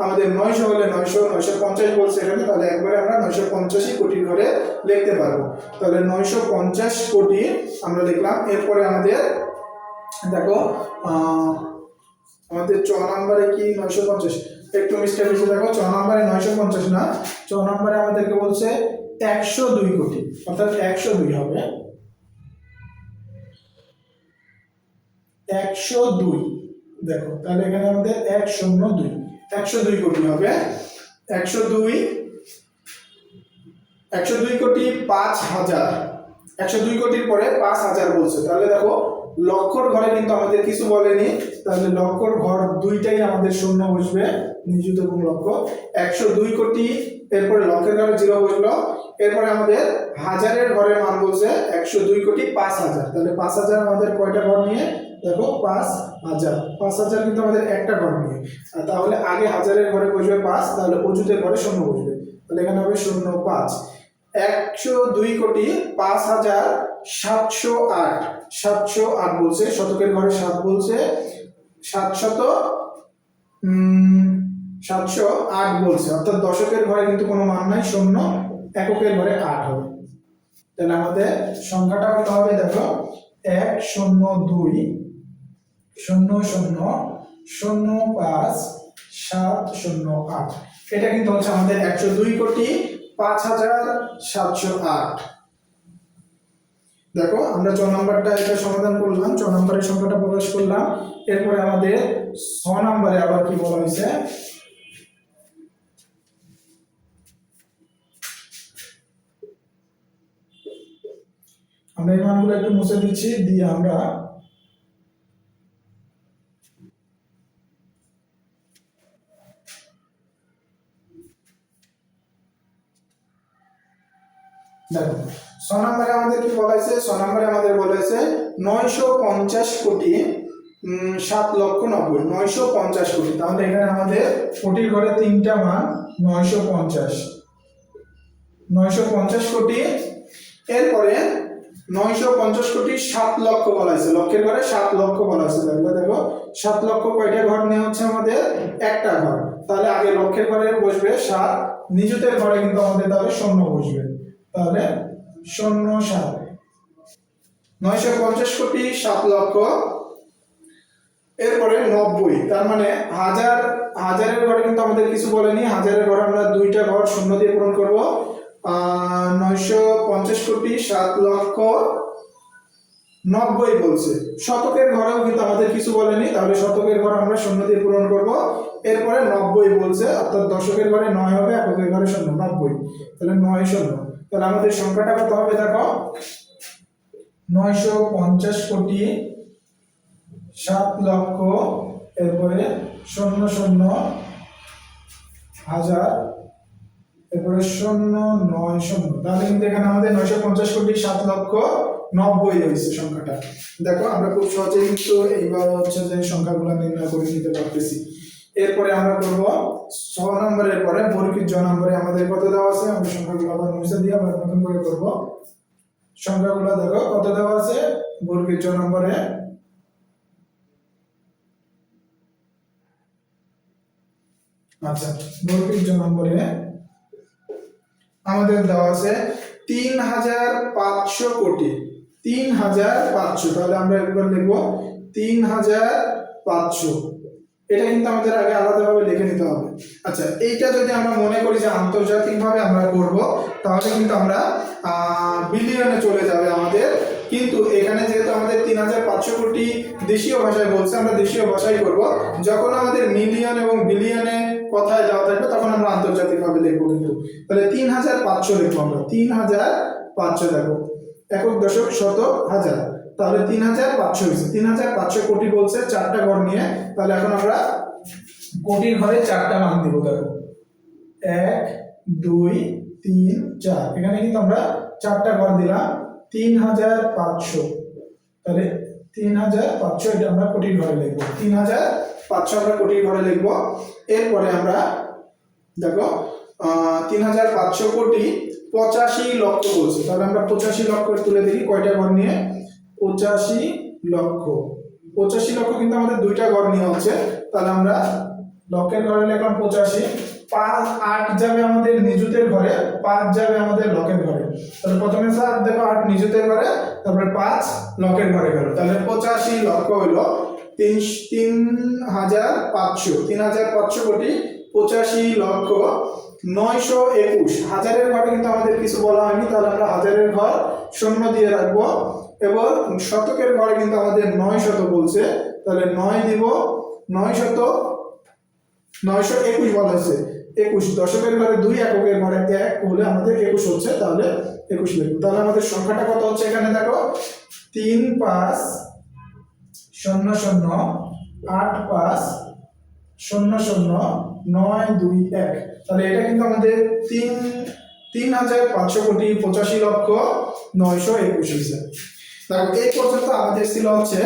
আমাদের 900 হলে 900, 950 বলছে এখানে, তাহলে একবারে আমরা 950 কোটির ঘরে লিখতে পারবো। তাহলে 950 কোটি আমরা লিখলাম। এরপরে আমাদের দেখো, আমাদের চ নাম্বারে কি 950, একটু মিস্টেক হয়েছে। দেখো, চ নাম্বারে 950 না, চ নাম্বারে আমাদেরকে বলছে 102 কোটি, অর্থাৎ 102 হবে। 102, দেখো তাহলে এখানে আমাদের 102, 102 কোটি হবে। 102 কোটি 5,000। 102 কোটির পরে 5,000 বলছে। তাহলে দেখো, লক্ষর ঘরে কিন্তু আমাদের কিছু বলেনি, তাহলে লক্ষর ঘর দুইটাই আমাদের 0 বসবে, নিযুত এবং লক্ষ। 102 কোটি, এরপরে লক্ষের ঘরে 0 বসলো। এরপরে আমাদের হাজারের ঘরের মান বলছে 102 কোটি 5,000। তাহলে 5,000 আমাদের কয়টা ঘর নিয়ে? দেখো, 5,000। 5,000 কিন্তু আমাদের একটা ঘর নিয়ে। তাহলে আগে হাজারের ঘরে বসবে 5, তাহলে অযুতের ঘরে 0 বসবে, তাহলে এখানে হবে 0,5। 102 কোটি 5,708। 708 বলছে, শতকের ঘরে 7 বলছে, 708 বলছে, অর্থাৎ দশকের ঘরে কিন্তু কোনো মান নাই, 0, এককের ঘরে 8 হবে। তাহলে আমাদের সংখ্যাটা কত হবে? দেখো, 102,00,05,708। এটা কিন্তু হচ্ছে আমাদের 102 কোটি 5,708। দেখো আমরা 4 নাম্বারটা এটা সমাধান করলাম, 4 নাম্বারের সংখ্যাটা প্রকাশ করলাম। এরপরে আমাদের 6 নাম্বারে আবার কি বলা হয়েছে, আমরা এই মানগুলো একটু মুছে দিচ্ছি, দিয়ে আমরা দেখো 6 নম্বরে আমাদের কি বলা হয়েছে, 6 নম্বরে আমাদের বলা হয়েছে 950 কোটি 7,90,000, 950 কোটি। তাহলে এখানে আমাদের কোটির ঘরে তিনটা মান, 950 950 কোটি। এরপরে 950 কোটি 7 লক্ষ বলা হয়েছে, লক্ষের ঘরে 7 লক্ষ বলা হয়েছে। তাহলে দেখো 7 লক্ষ কয়টা ঘর নিয়ে হচ্ছে আমাদের, একটা ঘর। তাহলে আগে লক্ষের ঘরে বসবে 7, নিযুতের ঘরে কিন্তু আমাদের তাহলে শূন্য বসবে, তাহলে 0,7। 950 কোটি 7 লক্ষ, এরপরে 90, তার মানে হাজার, হাজারের ঘরে কিন্তু আমাদের কিছু বলেনি, হাজারের ঘরে আমরা দুইটা ঘর শূন্য দিয়ে পূরণ করব। 950 কোটি 7 লক্ষ 90 বলছে। শতকের ঘরেও কিন্তু আমাদের কিছু বলেনি, তাহলে শতকের ঘর আমরা শূন্য দিয়ে পূরণ করব। এরপরে 90 বলছে, অর্থাৎ দশকের ঘরে 9 হবে, এককের ঘরে শূন্য, 90, তাহলে 9 শূন্য। তাহলে আমাদের সংখ্যাটা কত হবে দেখো, 950 কোটি 7 লক্ষ, এরপরে 00,000, এরপরে 0,9,000। তাহলে কিন্তু এখানে আমাদের 950 কোটি 7 লক্ষ 90 হয়েছে সংখ্যাটা। দেখো আমরা খুব সহজেই কিন্তু এইবার হচ্ছে যে সংখ্যাগুলো নির্ণয় করে নিতে পারতেছি। এরপরে আমরা করব 6 নম্বরের পরে বর্গীর জ নম্বরে আমাদের কত দেওয়া আছে, আমরা সংখ্যাগুলো আবার মুছে দিয়ে আবার নতুন করে করব। সংখ্যাগুলো দেখো কত দেওয়া আছে বর্গীর জ নম্বরে, আচ্ছা বর্গীর জ নম্বরে আমাদের দেওয়া আছে 3,500 কোটি, 3,500। তাহলে আমরা একবার লিখব 3,500, এটা কিন্তু আমাদের আগে আলাদাভাবে লিখে নিতে হবে। আচ্ছা এইটা যদি আমরা মনে করি যে আন্তর্জাতিকভাবে আমরা করব, তাহলে কিন্তু আমরা বিলিয়নে চলে যাবে আমাদের। কিন্তু এখানে যেহেতু আমাদের 3,500 কোটি দেশীয় ভাষায় বলছে, আমরা দেশীয় ভাষায় করব। যখন আমাদের মিলিয়ন এবং বিলিয়নে কথায় যাওয়া থাকবে তখন আমরা আন্তর্জাতিকভাবে লিখবো। কিন্তু তাহলে 3,500 লিখবো আমরা, 3,500। দেখো একক, দশক, শতক, হাজার, তাহলে 3,500 হয়েছে। 3,500 কোটি বলছে 4টা ঘর নিয়ে, তাহলে এখন আমরা কোটির ঘরে 4টা মান দিব। দেখো 1, 2, 3, 4, এখানে কিন্তু আমরা 4টা ঘর দিলাম, 3,500। তাহলে 3,500 এটা আমরা কোটির ঘরে লিখবো, 3,500 আমরা কোটির ঘরে লিখবো। এরপরে আমরা দেখো 3,500 কোটি 85 লক্ষ বলছে, তাহলে আমরা 85 লক্ষ তুলে দেখি কয়টা ঘর নিয়ে, 85 লক্ষ। 85 লক্ষ কিন্তু আমাদের দুইটা ঘর নিয়ে হচ্ছে, তাহলে আমরা লক্ষের ঘরে লিখলাম 85, 8 যাবে আমাদের নিযুতের ঘরে, 5 যাবে আমাদের লক্ষের ঘরে। তাহলে প্রথমে 7 দেখো 8 নিযুতের ঘরে, তারপরে 5 লক্ষের ঘরে গেল। তাহলে 85 লক্ষ হলো 3,500, 3,500 কোটি 85 লক্ষ 921। হাজারের ঘরে কিন্তু আমাদের কিছু বলা হয়নি, তাহলে আমরা হাজারের ঘর শূন্য দিয়ে রাখবো। এবার শতকের ঘরে কিন্তু আমাদের 9 শত বলছে, তাহলে 9 দিব, 9 শত 921 বলা হয়েছে, 21। দশকের ঘরে 2, এককের ঘরে 1 হলে আমাদের 21 হচ্ছে, তাহলে 21 লিখবো। তাহলে আমাদের সংখ্যাটা কত হচ্ছে এখানে দেখো, 3,5,0,8,5,0,0,9,2,1। তাহলে এটা কিন্তু আমাদের 3,500 কোটি 85 লক্ষ 921 হয়েছে। দেখো এই পর্যন্ত আমাদের ছিল হচ্ছে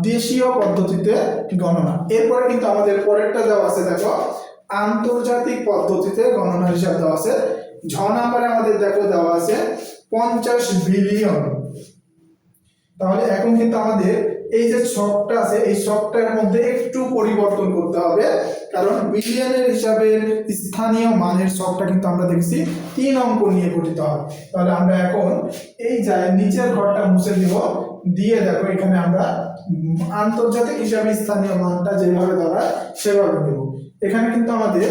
দেশীয় পদ্ধতিতে গণনা। এরপরে কিন্তু আমাদের পরেরটা দেওয়া আছে, দেখো আন্তর্জাতিক পদ্ধতিতে গণনার হিসাব দেওয়া আছে। ঝ নাম্বারে আমাদের দেখো দেওয়া আছে 50 বিলিয়ন। তাহলে এখন কিন্তু আমাদের এই যে ছকটা আছে, এই ছকটার মধ্যে একটু পরিবর্তন করতে হবে, কারণ বিলিয়নের হিসাবে স্থানীয় মানের ছকটা কিন্তু আমরা দেখছি 3 অঙ্ক নিয়ে গঠিত হয়। তাহলে আমরা এখন এই জায়গায় নিচের ঘরটা মুছে দিব, দিয়ে দেখো এখানে আমরা আন্তর্জাতিক হিসাবে স্থানীয় মানটা যেভাবে ধরা সেভাবে দেব। এখানে কিন্তু আমাদের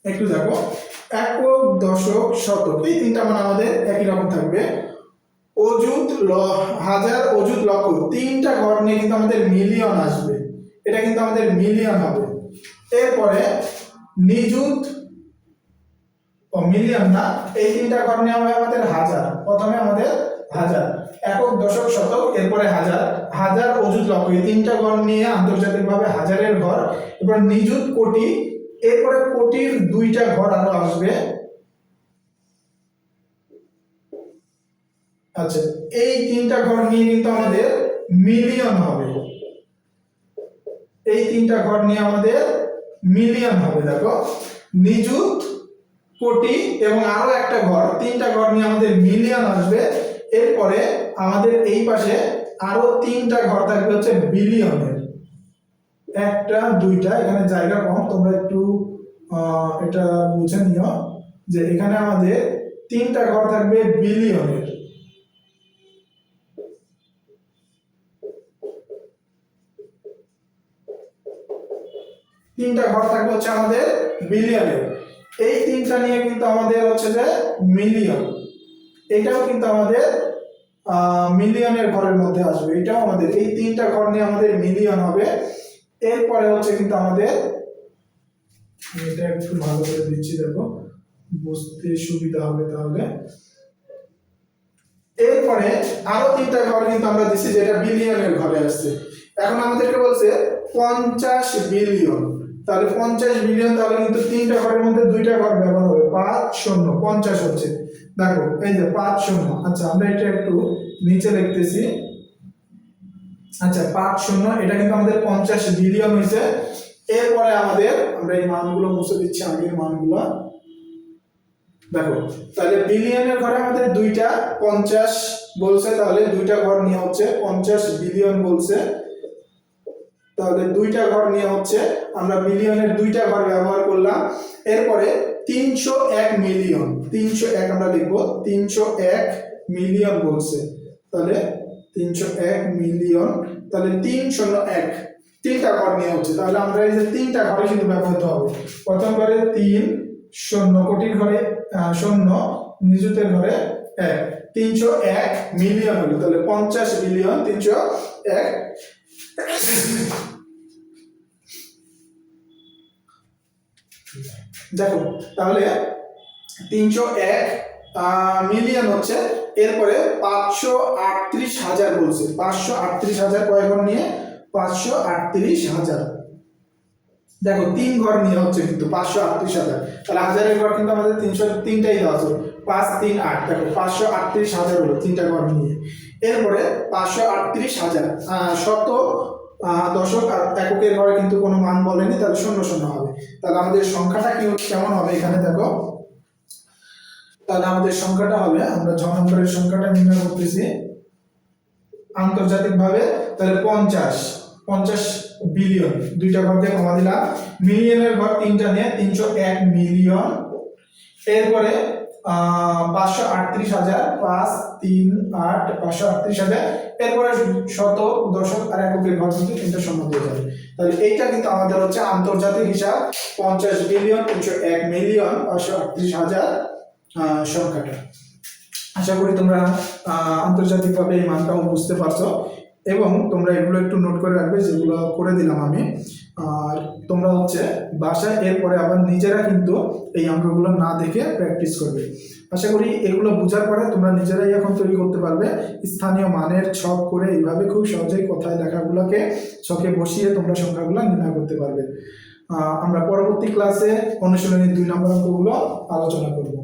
একটু দেখো একক, দশক, শতক, এই তিনটা মান আমাদের একই রকম থাকবে। অযুত, হাজার, অযুত, লক্ষ, তিনটা ঘর নিয়ে কিন্তু আমাদের মিলিয়ন আসবে, এটা কিন্তু আমাদের মিলিয়ন হবে। এরপরে নিযুত ও মিলিয়ন না, এই তিনটা ঘর নিয়ে হবে আমাদের হাজার। প্রথমে আমাদের হাজার, একক, দশক, শতক, এরপরে হাজার, হাজার, অযুত, লক্ষ, এই তিনটা ঘর নিয়ে আন্তর্জাতিকভাবে হাজারের ঘর। এরপর নিযুত, কোটি, এরপরে কোটির দুইটা ঘর আরো আসবে। আচ্ছা, এই তিনটা ঘর নিয়ে কিন্তু আমাদের মিলিয়ন হবে, এই তিনটা ঘর নিয়ে আমাদের মিলিয়ন হবে। দেখো, নিযুত, কোটি এবং আরো একটা ঘর, তিনটা ঘর নিয়ে আমাদের মিলিয়ন আসবে। এরপরে আমাদের এই পাশে আরো তিনটা ঘর থাকবে হচ্ছে বিলিয়নের, একটা, দুইটা, এখানে জায়গা কম, তোমরা একটু এটা বুঝে নিও যে এখানে আমাদের তিনটা ঘর থাকবে বিলিয়নের। তিনটা ঘর থাকবে হচ্ছে আমাদের বিলিয়নের, এই তিনটা নিয়ে কিন্তু আমাদের হচ্ছে যে মিলিয়ন, এটাও কিন্তু আমাদের মিলিয়নের ঘরের মধ্যে আসবে, এটাও আমাদের এই তিনটা ঘর নিয়ে আমাদের মিলিয়ন হবে। এরপরে হচ্ছে কিন্তু আমাদের, এটা একটু ভালো করে দিচ্ছি, দেখো বুঝতে সুবিধা হবে তাহলে। এরপরে আরো তিনটা ঘর কিন্তু আমরা দিচ্ছি যেটা বিলিয়নের ঘরে আসছে। এখন আমাদেরকে বলছে 50 বিলিয়ন, তাহলে 50 বিলিয়ন, তাহলে কিন্তু তিনটা ঘরের মধ্যে দুইটা ঘর ব্যবহার হবে, 5 শূন্য 50 হচ্ছে। দেখো এই যে 5 শূন্য, আচ্ছা আমরা এটা একটু নিচে লিখতেছি। আচ্ছা 5 শূন্য, এটা কিন্তু আমাদের 50 বিলিয়ন হয়েছে। এরপরে আমাদের, আমরা এই মানগুলো মুছে দিচ্ছি, আগের মানগুলো দেখো, তাহলে বিলিয়নের ঘরে আমাদের দুইটা 50 বলছে, তাহলে দুইটা ঘর নিয়ে হচ্ছে 50 বিলিয়ন বলছে, তাহলে দুইটা ঘর নিয়ে হচ্ছে আমরা বিলিয়নের দুইটা ঘর ব্যবহার করলাম। এরপরে 301 মিলিয়ন, 301 আমরা লিখবো, 301 মিলিয়ন বলছে, তাহলে 301 মিলিয়ন, তাহলে 301 তিনটা ঘর নিয়ে হচ্ছে, তাহলে আমরা এই যে তিনটা ঘরে কিন্তু ব্যবহৃত হবে। প্রথম ঘরে 3 শূন্য, কোটির ঘরে শূন্য, নিযুতের ঘরে 1, 301 মিলিয়ন হলো, তাহলে 50 বিলিয়ন 301। দেখো তাহলে 301 মিলিয়ন হচ্ছে, এরপরে 538,000 বলছে, 538,000 কয় ঘর নিয়ে, 538,000। দেখো তিন ঘর নিয়ে হচ্ছে কিন্তু 538,000, তাহলে হাজারের ঘর কিন্তু আমাদের 303টাই দেওয়া আছে, 5 3 8, দেখো 538,000 হলো তিনটা ঘর নিয়ে। এরপরে 538,000 শত, দশক আর এককের ঘরে কিন্তু কোনো মান বলেনি, তাহলে শূন্য শূন্য হবে। তাহলে আমাদের সংখ্যাটা কি কেমন হবে এখানে দেখো, তাহলে আমাদের সংখ্যাটা হবে, আমরা ছ নম্বরের সংখ্যাটা নির্ণয় করতেছি আন্তর্জাতিকভাবে, তাহলে 50 বিলিয়ন, দুইটা ঘর দিয়ে কমা দিলাম, মিলিয়নের ঘর তিনটা নিয়ে 301 মিলিয়ন। এরপরে 538,000, 5 3 8, 538,000। এরপরে শত, দশক আর এককের ঘর কিন্তু তিনটা শূন্য দিয়ে যাবে, তাহলে এইটা কিন্তু আমাদের হচ্ছে আন্তর্জাতিক হিসাব, 50 বিলিয়ন 301 মিলিয়ন 538,000 সংখ্যাটা। আশা করি তোমরা আন্তর্জাতিকভাবে এই মানটাও বুঝতে পারছো, এবং তোমরা এগুলো একটু নোট করে রাখবে যেগুলো করে দিলাম আমি। আর তোমরা হচ্ছে বাসায় এরপরে আবার নিজেরা কিন্তু এই অঙ্কগুলো না দেখে প্র্যাকটিস করবে। আশা করি এগুলো বোঝার পরে তোমরা নিজেরাই এখন তৈরি করতে পারবে স্থানীয় মানের ছক করে, এইভাবে খুব সহজেই কথায় লেখাগুলোকে ছকে বসিয়ে তোমরা সংখ্যাগুলো নির্ণয় করতে পারবে। আমরা পরবর্তী ক্লাসে অনুশীলনী 2 নম্বর অঙ্কগুলো আলোচনা করব।